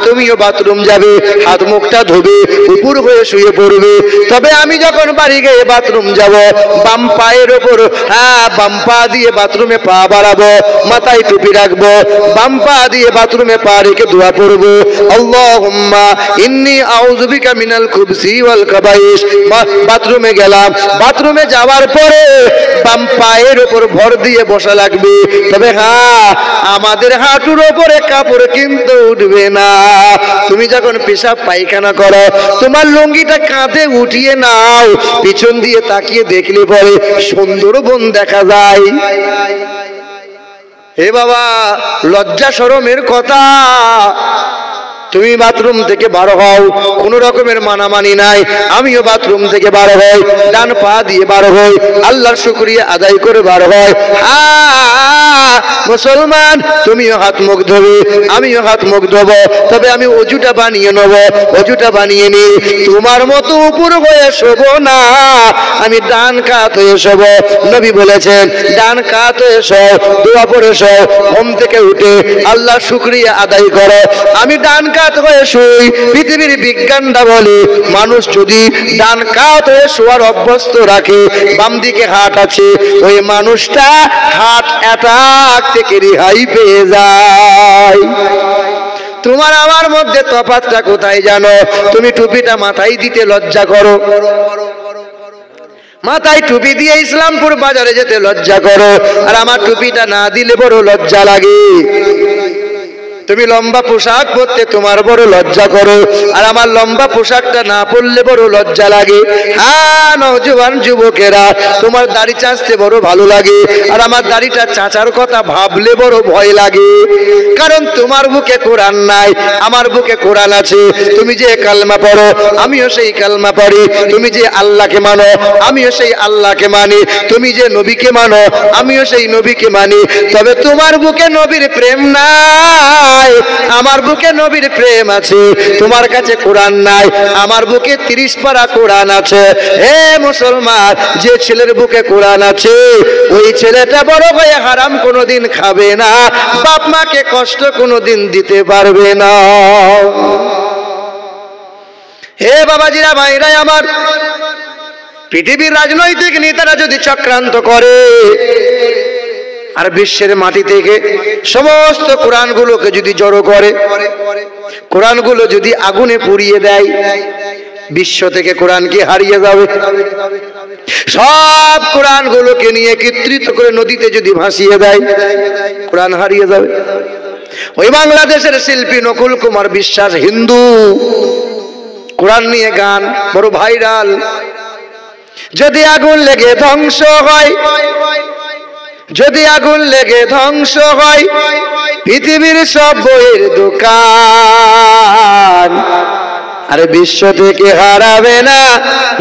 তুমিও বাথরুম যাবে, হাত মুখটা ধোবে, উপর হয়ে শুয়ে পড়বে। তবে আমি যখন বাড়ি গিয়ে বাথরুম যাব, বাম পায়ের ওপর বাম পা দিয়ে বাথরুমে পা বাড়াবো, মাথায় টুপি রাখবো, বাম পা দিয়ে বাথরুমে পা রেখে দোয়া পড়বো, আল্লাহুম্মা ইন্নী আউযু বিকা মিনাল খুবসি ওয়াল খাবাইস। বাথরুমে গেলাম, বাথরুমে যাওয়ার পরে বাম পায়ের ওপর ভর দিয়ে বসা লাগবে। তবে আমাদের হাঁটুর ওপরে কাপড় কিন্তু উঠবে না। তুমি যখন পেশাব পায়খানা করো, তোমার লুঙ্গিটা কাঁধে উঠিয়ে নাও, পিছন দিয়ে তাকিয়ে দেখলে পরে সুন্দরবন দেখা যায়। হে বাবা, লজ্জা শরমের কথা। তুমি বাথরুম থেকে বার হও, কোন রকমের মানামানি নাই। আমিও বাথরুম থেকে বার হই, ডান পা দিয়ে বার হই, আল্লাহর শুকরিয়া আদায় করে বার হয়। মুসলমান, তুমিও হাত মুখ ধোবে, আমিও হাত মুখ ধোবো। তবে আমি অজুটা বানিয়ে নেব, অজুটা বানিয়ে নি। তোমার মতো উপর হয়ে শোবো না, আমি ডান কাত হয়ে শোবো। নবী বলেছেন ডান কাত হয়ে শো, দোয়া পড়ে শো, ঘুম থেকে উঠে আল্লাহর শুকরিয়া আদায় করো। আমি ডান কাত হয়ে শুই। পৃথিবীর বিজ্ঞানটা বলে মানুষ যদি ডান কাত হয়ে শোয়ার অভ্যস্ত রাখে, বাম দিকে হাত আছে, ওই মানুষটা হাত অ্যাটাক থেকে রেহাই পেয়ে যায়। তোমার আমার মধ্যে তফাৎটা কোথায় জানো? তুমি টুপিটা মাথায় দিতে লজ্জা করো, মাথায় টুপি দিয়ে ইসলামপুর বাজারে যেতে লজ্জা করো, আর আমার টুপিটা না দিলে বড় লজ্জা লাগে। তুমি লম্বা পোশাক পরতে তোমার বড় লজ্জা করো, আর আমার লম্বা পোশাকটা না পরলে বড় লজ্জা লাগে। হ্যাঁ নওজোয়ান যুবকেরা, তোমার দাড়ি চাঁচতে বড় ভালো লাগে, আর আমার দাড়িটা চাচার কথা ভাবলে বড় ভয় লাগে। কারণ তোমার বুকে কোরআন নাই, আমার বুকে কোরআন আছে। তুমি যে কালমা পড়ো, আমিও সেই কালমা পড়ি। তুমি যে আল্লাহকে মানো, আমিও সেই আল্লাহকে মানি। তুমি যে নবীকে মানো, আমিও সেই নবীকে মানি। তবে তোমার বুকে নবীর প্রেম নাই, আমার বুকে নবীর প্রেম আছে। তোমার কাছে কোরআন নাই, আমার বুকে 30 পারা কোরআন আছে। হে মুসলমান, যে ছেলের বুকে কোরআন আছে, ওই ছেলেটা বড় হয়ে হারাম কোনোদিন খাবে না, বাপ মাকে কষ্ট কোনোদিন দিতে পারবে না। হে বাবাজিরা, ভাইরা আমার, পৃথিবীর রাজনৈতিক নেতারা যদি চক্রান্ত করে আর বিশ্বের মাটি থেকে সমস্ত কোরআনগুলোকে যদি জড়ো করে, কোরআনগুলো যদি আগুনে পুড়িয়ে দেয়, বিশ্ব থেকে কোরআন কি হারিয়ে যাবে? সব কোরআনগুলোকে নিয়ে একত্রিত করে নদীতে যদি ভাসিয়ে দেয়, কোরআন হারিয়ে যাবে। ওই বাংলাদেশের শিল্পী নকুল কুমার বিশ্বাস হিন্দু, কোরআন নিয়ে গান বড় ভাইরাল। যদি আগুন লেগে ধ্বংস হয়, যদি আগুন লেগে ধ্বংস হয় পৃথিবীর সব বইয়ের দোকান, আরে বিশ্ব থেকে হারাবে না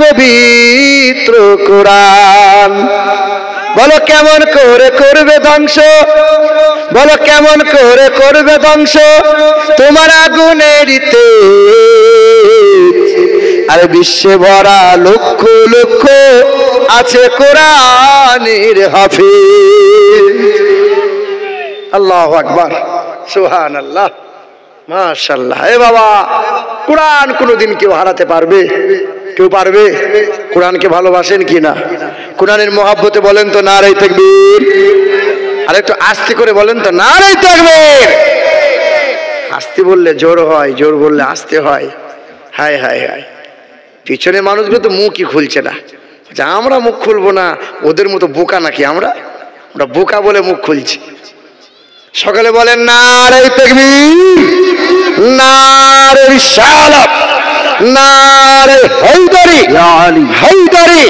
পবিত্র কোরআন। বলো কেমন করে করবে ধ্বংস, বলো কেমন করে করবে ধ্বংস তোমার আগুনের তেজ। আর বিশ্বে ভরা লক্ষ লক্ষ আছে কোরআনের হাফেজ। আল্লাহু আকবার, সুবহানাল্লাহ, মাশাআল্লাহ। এ বাবা, কোরআন কোনোদিন কেউ হারাতে পারবে? কেউ পারবে? কোরআনকে ভালোবাসেন কি না? কোরআনের মহব্বতে বলেন তো নারে তাকবীর। আর একটু আস্তে করে বলেন তো নারে তাকবীর। আস্তে বললে জোর হয়, জোর বললে আস্তে হয়। হায় হায় হায়, পিছনে মানুষগুলো তো মুখই খুলছে না। আমরা মুখ খুলবো না, ওদের মতো বোকা নাকি আমরা? ওরা বোকা বলে মুখ খুলছি। সকালে বলেন নারে তাকবীর, নারে রিসালাত, নারে হায়দারি, হায়দারি,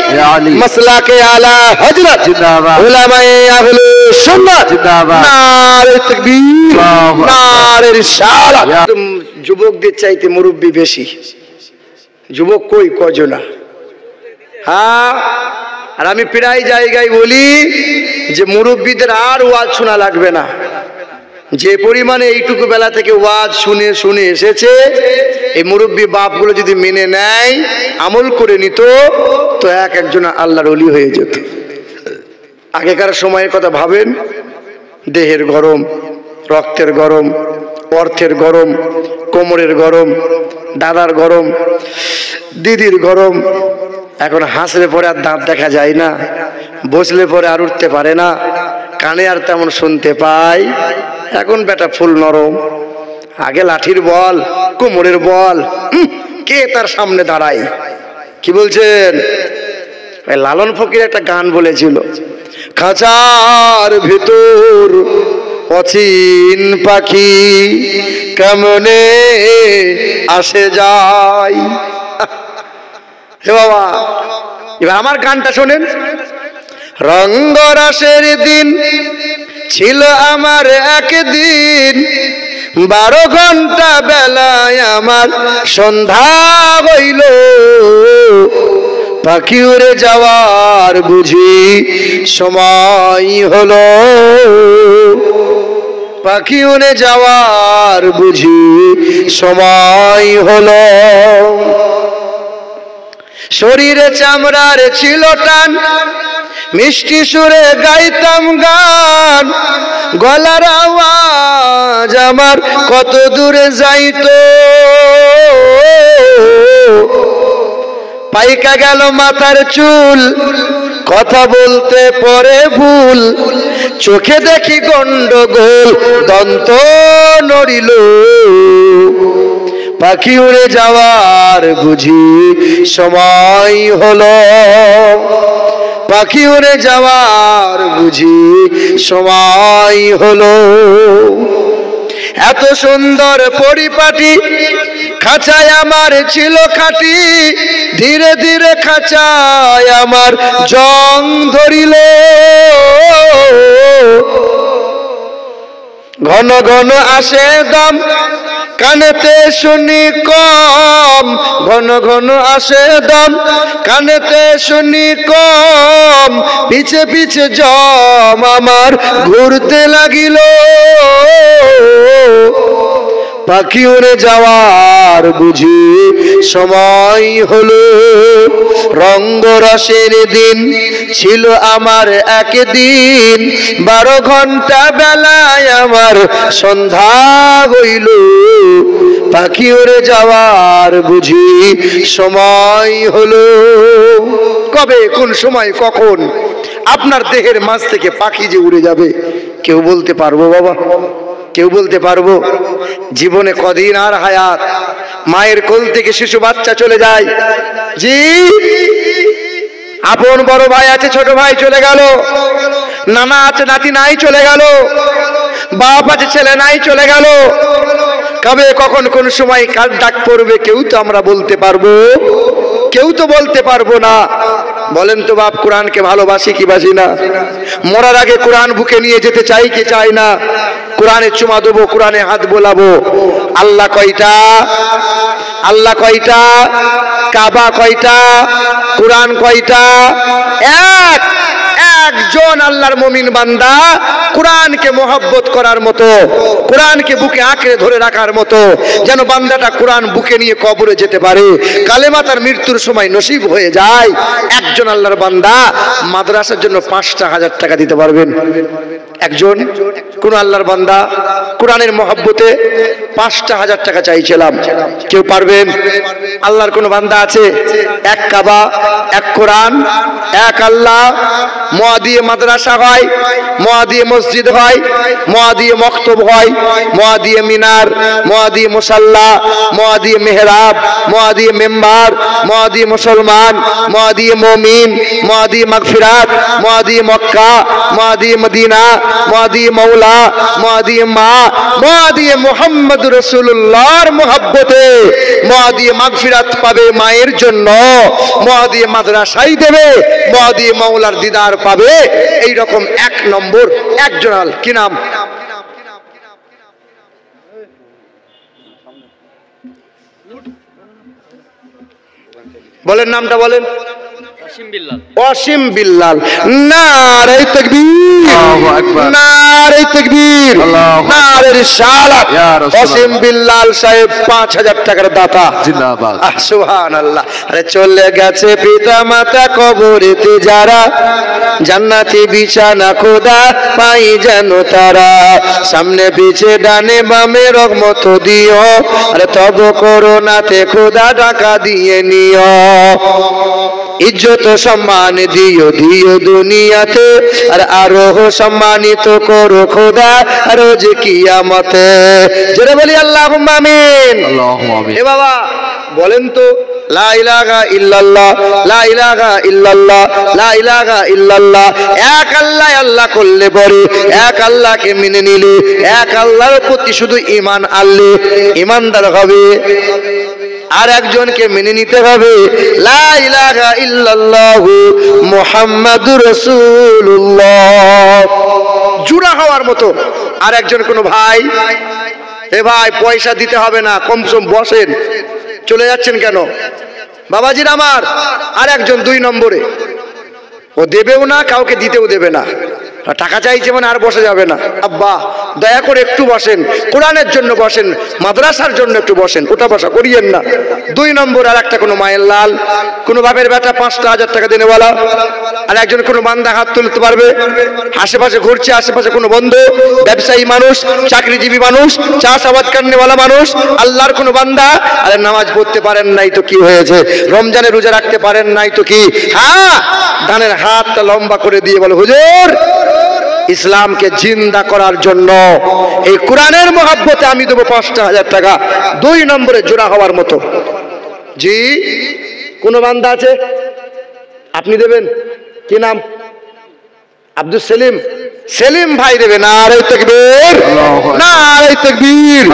মাসলাকে আলা হযরত জিন্দাবাদ, উলামায়ে আহলে সুন্নাত জিন্দাবাদ, নারে তাকবীর, নারে রিসালাত। যুবকদের চাইতে মুরব্বি বেশি। যুবক কই কজনা? হ্যাঁ, আর আমি প্রায় জায়গায় বলি যে মুরব্বীদের আর ওয়াজ শোনা লাগবে না। যে পরিমাণে এইটুকু বেলা থেকে ওয়াজ শুনে শুনে এসেছে, এই মুরব্বী বাপগুলো যদি মেনে নেয়, আমল করে নিত, তো এক একজন আল্লাহর ওলি হয়ে যেত। আগেকার সময়ের কথা ভাবেন, দেহের গরম, রক্তের গরম, অর্থের গরম, কোমরের গরম, দাদার গরম, দিদির গরম। এখন হাসলে পরে আর দাঁত দেখা যায় না, বসলে পরে আর উঠতে পারে না, কানে আর তেমন শুনতে পাই। এখন বেটা ফুল নরম। আগে লাঠির বল, কোমরের বল, কে তার সামনে দাঁড়ায়? কি বলছেন? লালন ফকির একটা গান বলেছিল, খাঁচার ভিতর অচিন পাখি কেমনে আসে যায়। হে বাবা, এবার আমার গানটা শোনেন। রঙ্গরসের দিন ছিল আমার একদিন, 12 ঘন্টা বেলায় আমার সন্ধ্যা হইল, পাখি উড়ে যাওয়ার বুঝি সময় হলো, পাখি উড়ে যাওয়ার বুঝি সময় হলো। শরীরে চামড়ার ছিল টান, মিষ্টি সুরে গাইতাম গান, গলার আওয়াজ আমার কত দূরে যাইতো, পাইকা গেল মাথার চুল, কথা বলতে পরে ভুল, চোখে দেখি গন্ডগোল, দন্ত নড়িল, পাখি উড়ে যাওয়ার বুঝি সময় হলো, পাখি উড়ে যাওয়ার বুঝি সময় হলো। এত সুন্দর পরিপাটি, খাঁচায় আমার ছিল খাঁটি, ধীরে ধীরে খাঁচায় আমার জং ধরিল। ঘন ঘন আসে দম, কানেতে শুনি কম, ঘন ঘন আসে দম, কানেতে শুনি কম, পিছে পিছে জম আমার ঘুরতে লাগিল। পাখি উড়ে যাওয়ার বুঝি সময় হলো, রঙ্গরসের দিন ছিল আমার একদিন, 12 ঘন্টা বেলায় আমার সন্ধ্যা হইল। পাখি উড়ে যাওয়ার বুঝি সময় হলো। কবে, কোন সময়, কখন আপনার দেহের মাঝ থেকে পাখি যে উড়ে যাবে কেউ বলতে পারবো বাবা? কেউ বলতে পারবো? জীবনে কদিন আর হায়াত? মায়ের কোল থেকে শিশু বাচ্চা চলে যায়, জি, আপন বড় ভাই আছে, ছোট ভাই চলে গেল, নানা আছে, নাতি নাই চলে গেল, বাপ আছে, ছেলে নাই চলে গেল। কবে, কখন, কোন সময় কার ডাক পড়বে কেউ তো আমরা বলতে পারবো? কেউ তো বলতে পারবো না। বলেন তো বাপ, কোরআনকে ভালোবাসি কি বাসি না? মরার আগে কোরআন বুকে নিয়ে যেতে চাই কি চাই না? কোরআনে চুমা দেবো, কোরআনে হাত বোলাবো। আল্লাহ কয়টা? আল্লাহ কয়টা? কাবা কয়টা? কোরআন কয়টা? এক। একজন আল্লাহর মুমিন বান্দা কোরআনকে মোহাব্বত করার মতো, কোরআনকে বুকে আঁকড়ে ধরে রাখার মতো, যেন বান্দাটা কোরআন বুকে নিয়ে কবরে যেতে পারে, কালেমা তার মৃত্যুর সময় নসিব হয়ে যায়। একজন আল্লাহর বান্দা মাদ্রাসার জন্য 5,000 টাকা দিতে পারবেন? একজন কোন আল্লাহর বান্দা কোরআনের মোহাব্বতে 5,000 টাকা চাইছিলাম, কেউ পারবেন? আল্লাহর কোন বান্দা আছে? এক কাবা, এক কোরআন, এক আল্লাহ, মোয়া দিয়ে মাদ্রাসা হয়, মোয়া দিয়ে মসজিদ হয়, মোয়া দিয়ে মক্তব হয়, মোয়া দিয়ে মিনার, মোয়া দিয়ে মুসাল্লা, মোয়া দিয়ে মেহরাব, মোয়া দিয়ে মেম্বার, মোয়া দিয়ে মুসলমান, মোয়া দিয়ে মুমিন, মোয়া দিয়ে মাগফিরাত, মোয়া দিয়ে মক্কা, মোয়া দিয়ে মদিনা, মোয়া দিয়ে মৌলা, মোয়া দিয়ে মা, মোয়া দিয়ে মুহাম্মদ রাসূলুল্লাহর মুহাব্বতে মোয়া দিয়ে মাগফিরাত পাবে মায়ের জন্য, মোয়া দিয়ে মাদ্রাসাই দেবে, মোয়া দিয়ে মৌলার দিদার পাবে। এইরকম 1 নম্বর একজন আল, কি নাম? বলেন নামটা বলেন। অসীম বিল্লাল। নারে তাকবীর, আল্লাহু আকবার, নারে তাকবীর, নারে রিসালাত। অসীম বিল্লাল সাহেব 5,000 টাকার দাতা, জিন্দাবাদ। সুবহানাল্লাহ। আরে চলে গেছে পিতা মাতা কবরেতে যারা, জান্নাতি বিছানা খোদা পাই যেন তারা, সামনে পিছে ডানে বামে রহমত দিও, আরে তব করোনাতে খোদা টাকা দিয়ে নিও, ইজ্জত সম্মান দিও দিও দুনিয়াতে, আর আরো সম্মানিত করো খোদা রোজ কিয়ামতে। জোরে বলি আল্লাহুম্মা আমিন। আল্লাহুম্মা আমিন। এ বাবা বলেন তো, লা ইলাহা ইল্লাল্লাহ, লা ইলাহা ইল্লাল্লাহ, লা ইলাহা ইল্লাল্লাহ। এক আল্লাহ আল্লাহ করলে পরে, এক আল্লাহকে মেনে নিলে, এক আল্লাহর প্রতি শুধু ঈমান আনলে ঈমানদার হবে। আর একজনকে মেনে নিতে হবে, লা ইলাহা ইল্লাল্লাহু মুহাম্মাদুর রাসূলুল্লাহ, জুড়া হওয়ার মতো। আর একজন কোন ভাই, এ ভাই পয়সা দিতে হবে না, কম সম বসেন, চলে যাচ্ছেন কেন বাবাজির আমার? আর একজন 2 নম্বরে, ও দেবেও না, কাউকে দিতেও দেবে না, টাকা চাইছে মানে আর বসে যাবে না। আব্বা দয়া করে একটু বসেন, কোরআনের জন্য বসেন, মাদ্রাসার জন্য একটু বসেন, ওটা বসা করিয়েন না। 2 নম্বর আর একটা কোনো মায়ের লাল, কোনো বাপের বেটা 5,000 টাকা দেনেওয়ালা, আর একজন কোনো বান্দা হাত তুলতে পারবে, আশেপাশে ঘুরছে, আশেপাশে কোনো বন্ধু, ব্যবসায়ী মানুষ, চাকরিজীবী মানুষ, চাষাবাদ কান্নেওয়ালা মানুষ, আল্লাহর কোনো বান্দা, আরে নামাজ পড়তে পারেন নাই তো কি হয়েছে, রমজানে রোজা রাখতে পারেন নাই তো কি, হ্যাঁ ডানের হাতটা লম্বা করে দিয়ে বলে, হুজুর ইসলামকে জিন্দা করার জন্য এই কোরআনের মহব্বতে আমি দেবো 5,000 টাকা। 2 নম্বরে জোড়া হওয়ার মতো। জি, কোন বান্দা আছে? আপনি দেবেন? কি নাম? আব্দুল সেলিম। সেলিম ভাই দেবে নারে তাকবীর, নারে তাকবীর,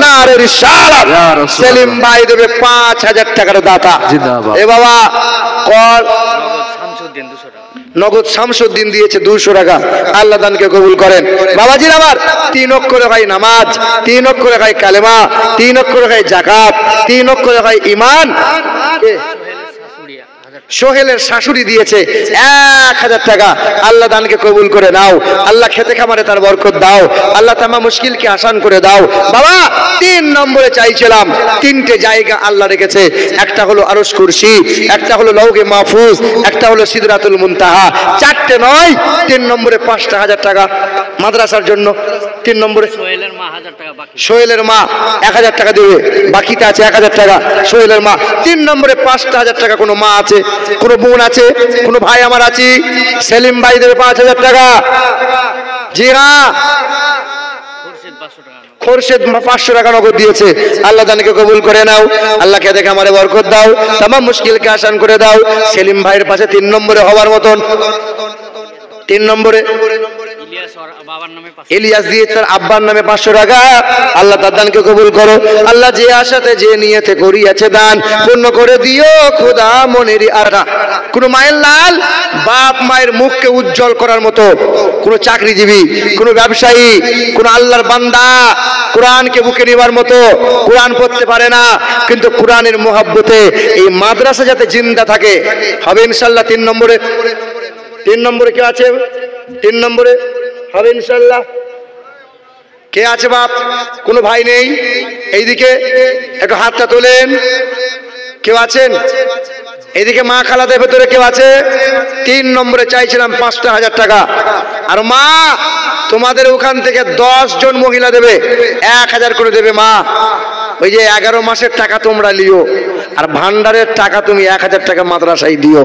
নারে রিসালাত। সেলিম ভাই দেবে 5000 টাকার দাতা। এ বাবা কল নগদ শামসুদ্দিন দিয়েছে 200 টাকা। আল্লাহ দানকে কবুল করেন। বাবাজির আমার 3 অক্ষরে হয় নামাজ, 3 অক্ষরে হয় কালেমা, 3 অক্ষরে হয় যাকাত, 3 অক্ষরে হয় ঈমান। সোহেলের শাশুড়ি দিয়েছে 1000 টাকা। আল্লাহ দানকে কবুল করে নাও। আল্লাহ খেতে খামারে তার বরকত দাও। আল্লাহ তামা মুশকিলকে আসান করে দাও। বাবা 3 নম্বরে চাইছিলাম, 3টে জায়গা আল্লাহ রেখেছে। একটা হলো আরশ কুরসি, একটা হলো লৌহে মাহফুজ, একটা হলো সিদরাতুল মুনতাহা। 4টে নয়, 3 নম্বরে 5,000 টাকা মাদ্রাসার জন্য। 3 নম্বরে সোহেলের মা 1000 টাকা বাকি, সোহেলের মা 1000 টাকা দেবে, বাকিতে আছে 1000 টাকা সোহেলের মা। 3 নম্বরে 5,000 টাকা কোনো মা আছে, কোনো বোন আছে, কোনো ভাই আমার আছে, সেলিম ভাই দেবে 5,000 টাকা। জি হ্যাঁ, খোরশেদ 500 টাকা নগদ দিয়েছে। আল্লাহ দানকে কবুল করে নাও। আল্লাহ খেতে খামারে বরকত দাও, তামাম মুশকিলকে আসান করে দাও। সেলিম ভাইয়ের পাশে 3 নম্বরে হওয়ার মতন। 3 নম্বরে ইলিয়াস দিয়ে তার আব্বার নামে 500 টাকা। আল্লাহ তার দানকে কবুল করো। আল্লাহ যে আশাতে যে নিয়তে করিয়াছে দান পূর্ণ করে দিও খোদা মনের আশা। কোন মায়ের লাল বাপ মায়ের মুখকে উজ্জ্বল করার মতো কোন চাকরিজীবী, কোন ব্যবসায়ী, কোন আল্লাহর বান্দা কোরআনকে বুকে নেবার মতো কোরআন পড়তে পারে না, কিন্তু কোরআনের মোহাব্বতে এই মাদ্রাসা যাতে জিন্দা থাকে হবে ইনশাআল্লাহ। 3 নম্বরে, 3 নম্বরে কে আছে? 3 নম্বরে হবে ইনশাআল্লাহ। কে আছে বাপ? কোনো ভাই নেই? এইদিকে একটু হাতটা তোলেন। কেউ আছেন? এইদিকে মা খালাদের ভেতরে কেউ আছে? 3 নম্বরে চাইছিলাম 5,000 টাকা। আর মা তোমাদের ওখান থেকে 10 জন মহিলা দেবে, 1000 করে দেবে মা। ওই যে 11 মাসের টাকা তোমরা লিও, আর ভান্ডারের টাকা তুমি 1000 টাকা মাদ্রাসায় দিও।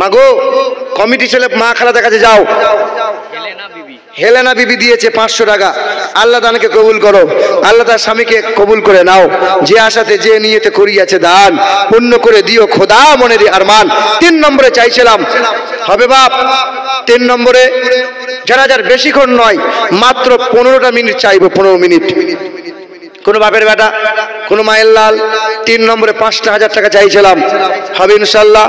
মাগো কমিটি ছেলে মা খালাদের কাছে যাও। হেলেনা বিবি দিয়েছে 500 টাকা। আল্লাহ দানকে কবুল করো। আল্লাহ তার স্বামীকে কবুল করে নাও। যে আশাতে যে নিয়তে করিয়াছে দান পূর্ণ করে দিও খোদা মনের আরমান। 3 নম্বরে চাইছিলাম হবে বাপ। 3 নম্বরে যারা যার বেশিক্ষণ নয়, মাত্র 15টা মিনিট চাইবো, 15 মিনিট। কোন বাপের বেটা, কোন মায়ের লাল। 3 নম্বরে 5,000 টাকা চাইছিলাম, হবে ইনশাআল্লাহ।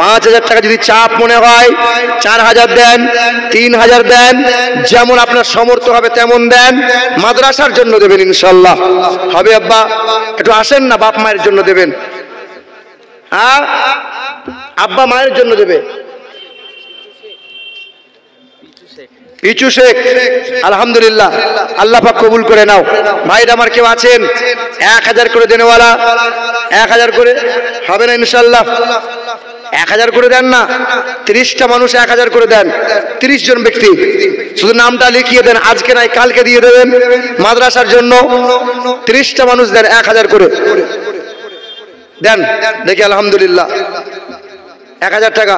5,000 টাকা যদি চাপ মনে হয় 4,000 দেন, 3,000 দেন, যেমন আপনার সমর্থ হবে তেমন দেন। মাদ্রাসার জন্য দেবেন ইনশাআল্লাহ, হবে আব্বা। একটু আসেন না, বাপ মায়ের জন্য দেবেন। হ্যাঁ, আব্বা মায়ের জন্য দেবে। পিচু শেখ, আলহামদুলিল্লাহ, আল্লাহ পাক কবুল করে নাও। ভাইরা আমার কেউ আছেন 1000 করে দেনেওয়ালা? 1000 করে হবে না ইনশাআল্লাহ? 1000 করে দেন না, 30টা মানুষ 1000 করে দেন। 30 জন ব্যক্তি, শুধু নামটা লিখিয়ে দেন, আজকে নাই কালকে দিয়ে দেবেন মাদ্রাসার জন্য। 30টা মানুষ দেন 1000 করে দেন, দেখি আলহামদুলিল্লাহ। 1000 টাকা।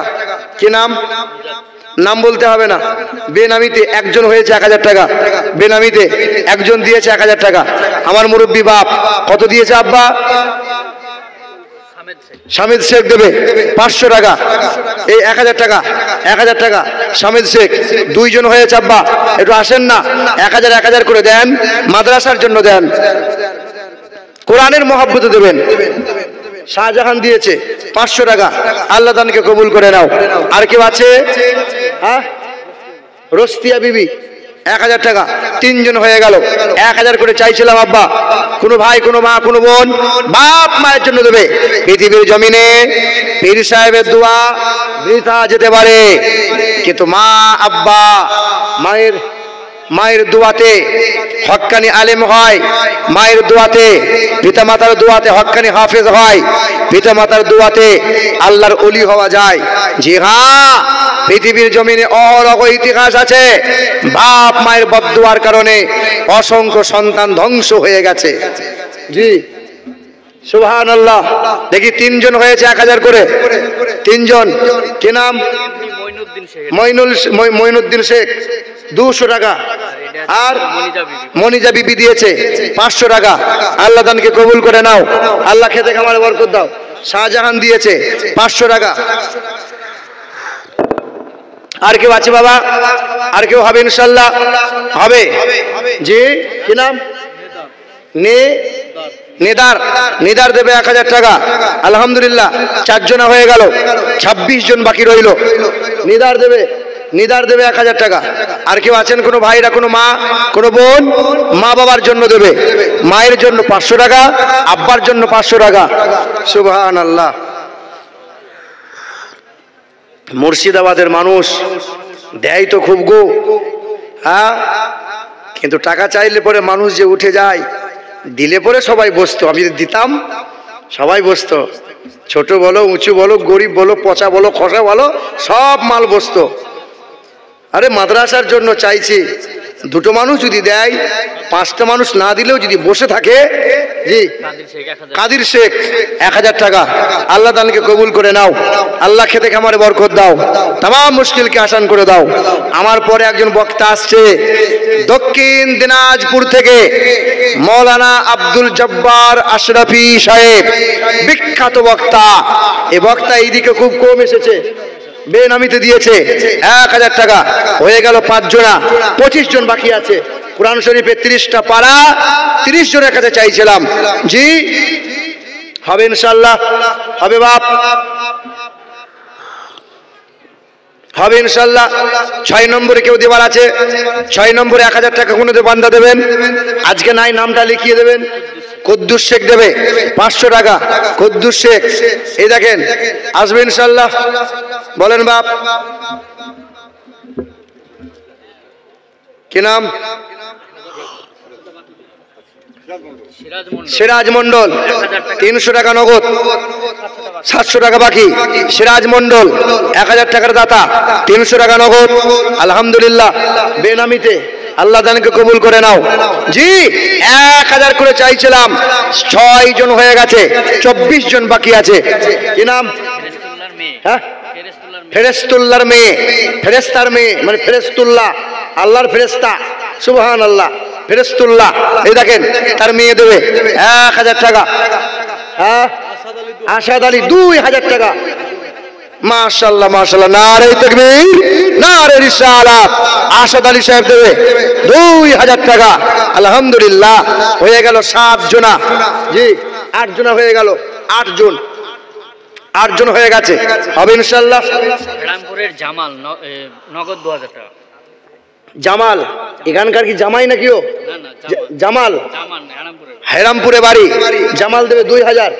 কি নাম? নাম বলতে হবে না, বেনামিতে একজন হয়েছে 1000 টাকা। বেনামিতে একজন দিয়েছে 1000 টাকা। আমার মুরব্বী বাপ কত দিয়েছে আব্বা? শামিদ শেখ দেবে 500 টাকা। এই 1000 টাকা, 1000 টাকা শামিদ শেখ। 2 জন হয়েছে আব্বা, একটু আসেন না। 1000 করে দেন, মাদ্রাসার জন্য দেন, কোরআনের মহব্বতে দেবেন। শাহজাহান দিয়েছে 500 টাকা। আল্লাহ দানকে কবুল করে নাও। আর কেউ আছে? হ্যাঁ, রস্তিয়া বিবি 1000 টাকা। 3 জন হয়ে গেল। 1000 করে চাইছিলাম আব্বা। কোনো ভাই, কোনো মা, কোনো বোন বাপ মায়ের জন্য দেবে। পৃথিবীর জমিনে পীর সাহেবের দোয়া বৃথা যেতে পারে, কিন্তু মা আব্বা মায়ের দোয়াতে হক্কানি আলেম হয়। মায়ের দোয়াতে, পিতামাতার দোয়াতে হক্কানি হাফেজ হয়। পিতামাতার দোয়াতে আল্লাহর ওলি হওয়া যায়। জি হ্যাঁ, পৃথিবীর জমিনে অহরহ ইতিহাস আছে, বাপ মায়ের বদদোয়ার কারণে অসংখ্য সন্তান ধ্বংস হয়ে গেছে। জি সুবহানাল্লাহ। দেখি 3 জন হয়েছে 1000 করে। 3 জন। কি নাম? মঈনুদ্দিন শেখ 200 টাকা। আর মনিজা বিবি দিয়েছে 500 টাকা। আল্লাহ দানকে কবুল করে নাও। আল্লাহ খেতে খামারে বরকত দাও। শাহজাহান দিয়েছে 500 টাকা। আর কেউ আছে বাবা? আর কেউ হবে ইনশাল্লাহ? হবে জি। কি নাম? নেদার। নেদার দেবে 1000 টাকা। আলহামদুলিল্লাহ, 4 জন হয়ে গেল, 26 জন বাকি রইল। নেদার দেবে, নিদার দেবে 1000 টাকা। আর কেউ আছেন কোনো ভাইরা, কোনো মা, কোনো বোন? মা বাবার জন্য দেবে, মায়ের জন্য 500 টাকা, আব্বার জন্য 500 টাকা। সুবহানাল্লাহ। মুর্শিদাবাদের মানুষ দেয় তো খুব গো, হ্যাঁ, কিন্তু টাকা চাইলে পরে মানুষ যে উঠে যায়, দিলে পরে সবাই বসতো। আমি দিতাম, সবাই বসতো, ছোট বলো, উঁচু বলো, গরিব বলো, পচা বলো, খসা বলো, সব মাল বসতো। আরে মাদ্রাসার জন্য চাইছি, দুটো মানুষ যদি দেয়, 5টা মানুষ না দিলেও যদি বসে থাকে, জি কাদির শেখ 1000 টাকা। আল্লাহ তাআলাকে কবুল করে নাও, আল্লাহ খেতে খামারে বরকত দাও, तमाम মুশকিলকে আসান করে দাও। আমার পরে একজন বক্তা আসছে দক্ষিণ দিনাজপুর থেকে, মৌলানা আব্দুল জব্বার আশরাফি সাহেব, বিখ্যাত বক্তা। এই বক্তা এইদিকে খুব কম এসেছে, বেনামিতে দিয়েছে 1000 টাকা। হয়ে গেল 5 জনা, 25 জন বাকি আছে। কুরআন শরীফে 30টা পারা, 30 জনের কাছে চাইছিলাম। জি হবে ইনশাআল্লাহ, হবে বাপ, হবে ইনশাআল্লাহ। 6 নম্বরে কেউ দেবার আছে? 6 নম্বরে 1000 টাকা কোনো বান্দা দেবেন? আজকে নাই, নামটা লিখিয়ে দেবেন। কুদ্দুস শেখ দেবে 500 টাকা। কুদ্দুস শেখ, এই দেখেন আসবে ইনশাআল্লাহ। বলেন বাপ, কি নাম? সিরাজ মন্ডল, 300 টাকা নগদ, 700 টাকা বাকি। সিরাজ মন্ডল 1000 টাকার দাতা, 300 টাকা নগদ। আলহামদুলিল্লাহ, বেনামিতে। আল্লাহ তাআলাকে কবুল করে নাও। জি 1000 করে চাইছিলাম, 6 জন হয়ে গেছে, 24 জন বাকি আছে। কি নাম? হ্যাঁ, ফেরেস্তুল্লাহর মেয়ে, ফেরেস্তার মেয়ে, মানে ফেরেস্তুল্লাহ, আল্লাহর ফেরেস্তা। সুবহানাল্লাহ, ফেরেস্তুল্লাহ। এই দেখেন তার মেয়ে দেবে 1000 টাকা। হ্যাঁ, আসাদ আলী 2000 টাকা। মাশাআল্লাহ, মাশাআল্লাহ, নারে তাকবীর, নারে রিসালাত। আসাদ আলী সাহেব দেবে 2000 টাকা। আলহামদুলিল্লাহ, হয়ে গেল 7 জনা। জি 8 জনা হয়ে গেল, 8 জন, 8 জন হয়ে গেছে, হবে ইনশাআল্লাহ। রামপুরের জামাল নগদ 2000 টাকা। জামাল এখানকার কি জামাই নাকি? ও জামাল, হেরামপুরে বাড়ি। জামাল দেবে 2000।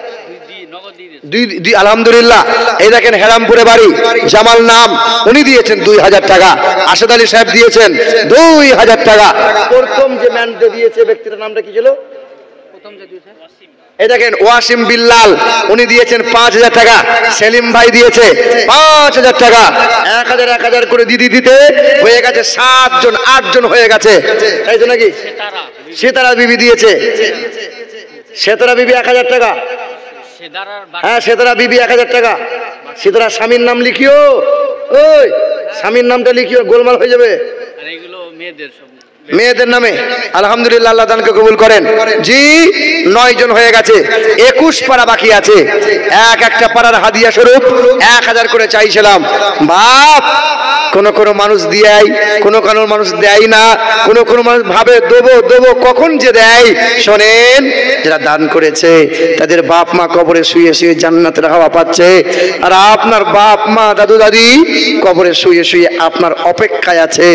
আলহামদুলিল্লাহ, এই দেখেন হেরামপুরে বাড়ি, জামাল নাম, উনি দিয়েছেন 2000 টাকা। আসাদ আলী সাহেব দিয়েছেন 2000 টাকা। প্রথম যে ম্যানটা দিয়েছে, ব্যক্তিটার নামটা কি ছিল? এই দেখেন ওয়াসিম বিল্লাল, উনি দিয়েছেন 5000 টাকা। সেলিম ভাই দিয়েছে 5000 টাকা। 1000 করে দিতে হয়ে গেছে 7 জন, 8 জন হয়ে গেছে, তাই তো নাকি? সেতারা বিবি দিয়েছে, সেতারা বিবি 1000 টাকা। হ্যাঁ, সেতারা বিবি 1000 টাকা। সেতারা স্বামীর নাম লিখিও, ওই স্বামীর নামটা লিখিও, গোলমাল হয়ে যাবে। মেয়েদের নামে। আলহামদুলিল্লাহ, আল্লাহ তাআলাকে কবুল করেন। জি 9 জন হয়ে গেছে, 21 পারা বাকি আছে। এক একটা পারার হাদিয়া স্বরূপ 1000 করে চাইছিলাম। বাপ, কোন মানুষ দেয়, কোন মানুষ দেয় না, কোন মানুষ ভাবে দেবো, কখন যে দেয়। শোনেন, যারা দান করেছে তাদের বাপ মা কবরে শুয়ে শুয়ে জান্নাতের হাওয়া পাচ্ছে, আর আপনার বাপ মা দাদু দাদি কবরে শুয়ে শুয়ে আপনার অপেক্ষায় আছে।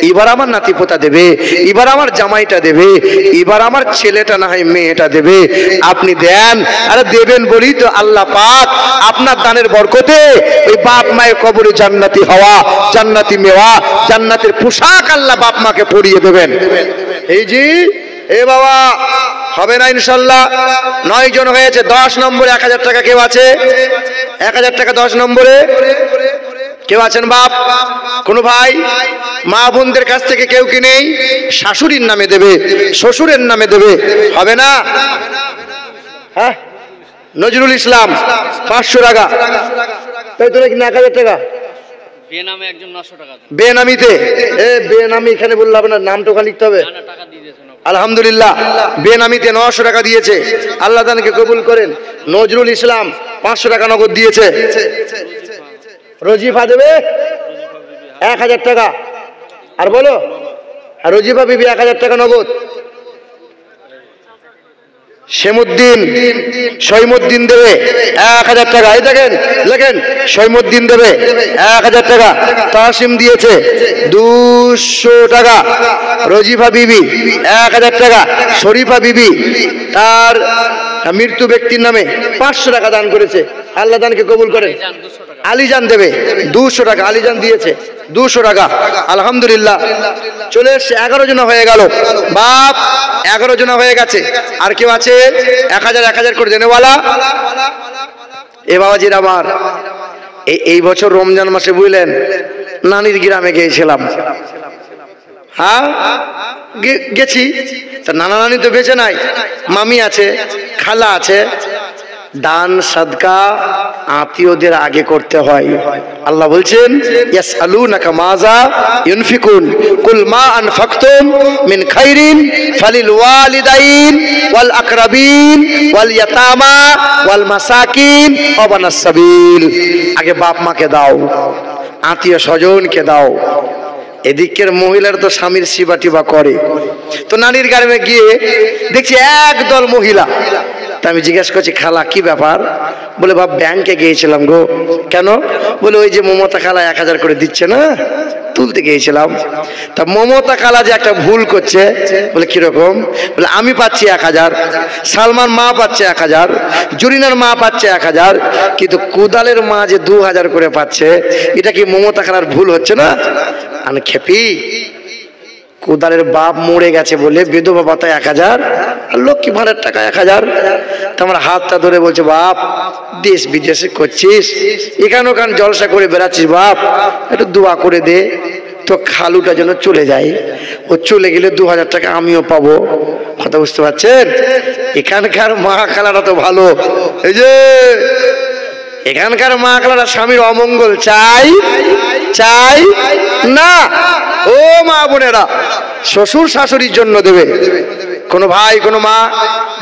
এবার আমার নাতি পোতা দেবে, এবার আমার জামাইটা দেবে, এবার আমার ছেলেটা না হয় মেয়েটা দেবে। আপনি দেন, আরে দেবেন বলি তো আল্লাহ পাক আপনার দানের বরকতে ওই বাপ মায়ের কবরে জান্নাতি হওয়া, জান্নাতি মেওয়া, জান্নাতের পোশাক আল্লাহ বাপ মাকে পরিয়ে দেবেন। এই জি, এ বাবা, হবে না ইনশাআল্লাহ। 9 জন হয়েছে। 10 নম্বরে 1000 টাকা কেউ আছে? 1000 টাকা 10 নম্বরে কেউ আছেন বাপ? কোন ভাই? মা বোনদের কাছ থেকে কেউ কি নেই? শাশুড়ির নামে দেবে, শ্বশুরের নামে দেবে, হবে না? হ্যাঁ, নজরুল ইসলাম 500 টাকা, তাই তো নাকি? 1000 টাকা বেনামে একজন 900 টাকা। বেনামিতে, বেনামি এখানে বললে হবে না, নামটা ওখানে লিখতে হবে। আলহামদুলিল্লাহ, বেনামিতে 900 টাকা দিয়েছে। আল্লাহ তাআলাকে কবুল করেন। নজরুল ইসলাম 500 টাকা নগদ দিয়েছে। রজিফা দেবে 1000 টাকা। আর বলো, আর রজিফা বিবি 1000 টাকা নগদ। শৈমুদ্দিন দেবে 1000 টাকা। এই দেখেন লেখেন, শৈমুদ্দিন দেবে 1000 টাকা। তাসিম দিয়েছে 200 টাকা। রজিফা বিবি 1000 টাকা। শরীফা বিবি তার মৃত্যু ব্যক্তির নামে 500 টাকা দান করেছে। আল্লাহ দানকে কবুল করেন। আলীজান দেবে 200 টাকা। আলীজান দিয়েছে 200 টাকা। আলহামদুলিল্লাহ, চলে এসছে। 11 জন হয়ে গেল বাপ, 11 জন হয়ে গেছে। আর কেউ আছে 1000 করে দেনেওয়ালা? এ বাবাজির আমার, এই বছর রমজান মাসে বুঝলেন নানির গ্রামে গিয়েছিলাম। হ্যাঁ গেছি, তা নানা নানি তো বেঁচে নাই, মামি আছে, খালা আছে। দান সাদকা আত্মীয়দের আগে করতে হয়। আল্লাহ বলছেন ইয়াসআলুনাকা মাযা ইউনফিকুন কুল মা আনফাকতুম মিন খাইরিন ফালিল ওয়ালিদাইন ওয়াল আকরাবিন ওয়াল ইয়াতামা ওয়াল মাসাকিন ওয়া বানাস সাবিল। আগে বাপ মাকে দাও, আত্মীয় স্বজনকে দাও। এদিকের মহিলার তো স্বামীর সেবা টিবা করে। তো নানির গ্রামে গিয়ে দেখছি একদল মহিলা। তা আমি জিজ্ঞাসা করছি, খালা কি ব্যাপার? বলে বাপ ব্যাংকে গিয়েছিলাম গো। কেন? বলে ওই যে মমতা খালা 1000 করে দিচ্ছে না, তুলতে গিয়েছিলাম। তা মমতা খালা যে একটা ভুল করছে। বলে কিরকম? বলে আমি পাচ্ছি 1000, সালমান মা পাচ্ছে 1000, জরিনার মা পাচ্ছে 1000, কিন্তু কুদালের মা যে 2000 করে পাচ্ছে, এটা কি মমতা খালার ভুল হচ্ছে না? আমি খেপি, কুদালের বাপ মরে গেছে বলে বিধবা ভাতা 1000 আর লক্ষ্মী ভাড়ার টাকা 1000। তোমার হাতটা ধরে বলছে, বাপ দেশ বিদেশে করছিস, এখান ওখান জলসা করে বেড়াচ্ছিস, বাপ একটু দোয়া করে দে তো খালুটা যেন চলে যায়। ও চলে গেলে 2000 টাকা আমিও পাবো। কথা বুঝতে পারছেন? এখানকার মা খালারা তো ভালো। এই যে এখানকার মা খালারা স্বামীর অমঙ্গল চাই না। ও মা বোনেরা, শ্বশুর শাশুড়ির জন্য দেবে, কোনো ভাই কোনো মা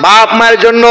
বাপ মায়ের জন্য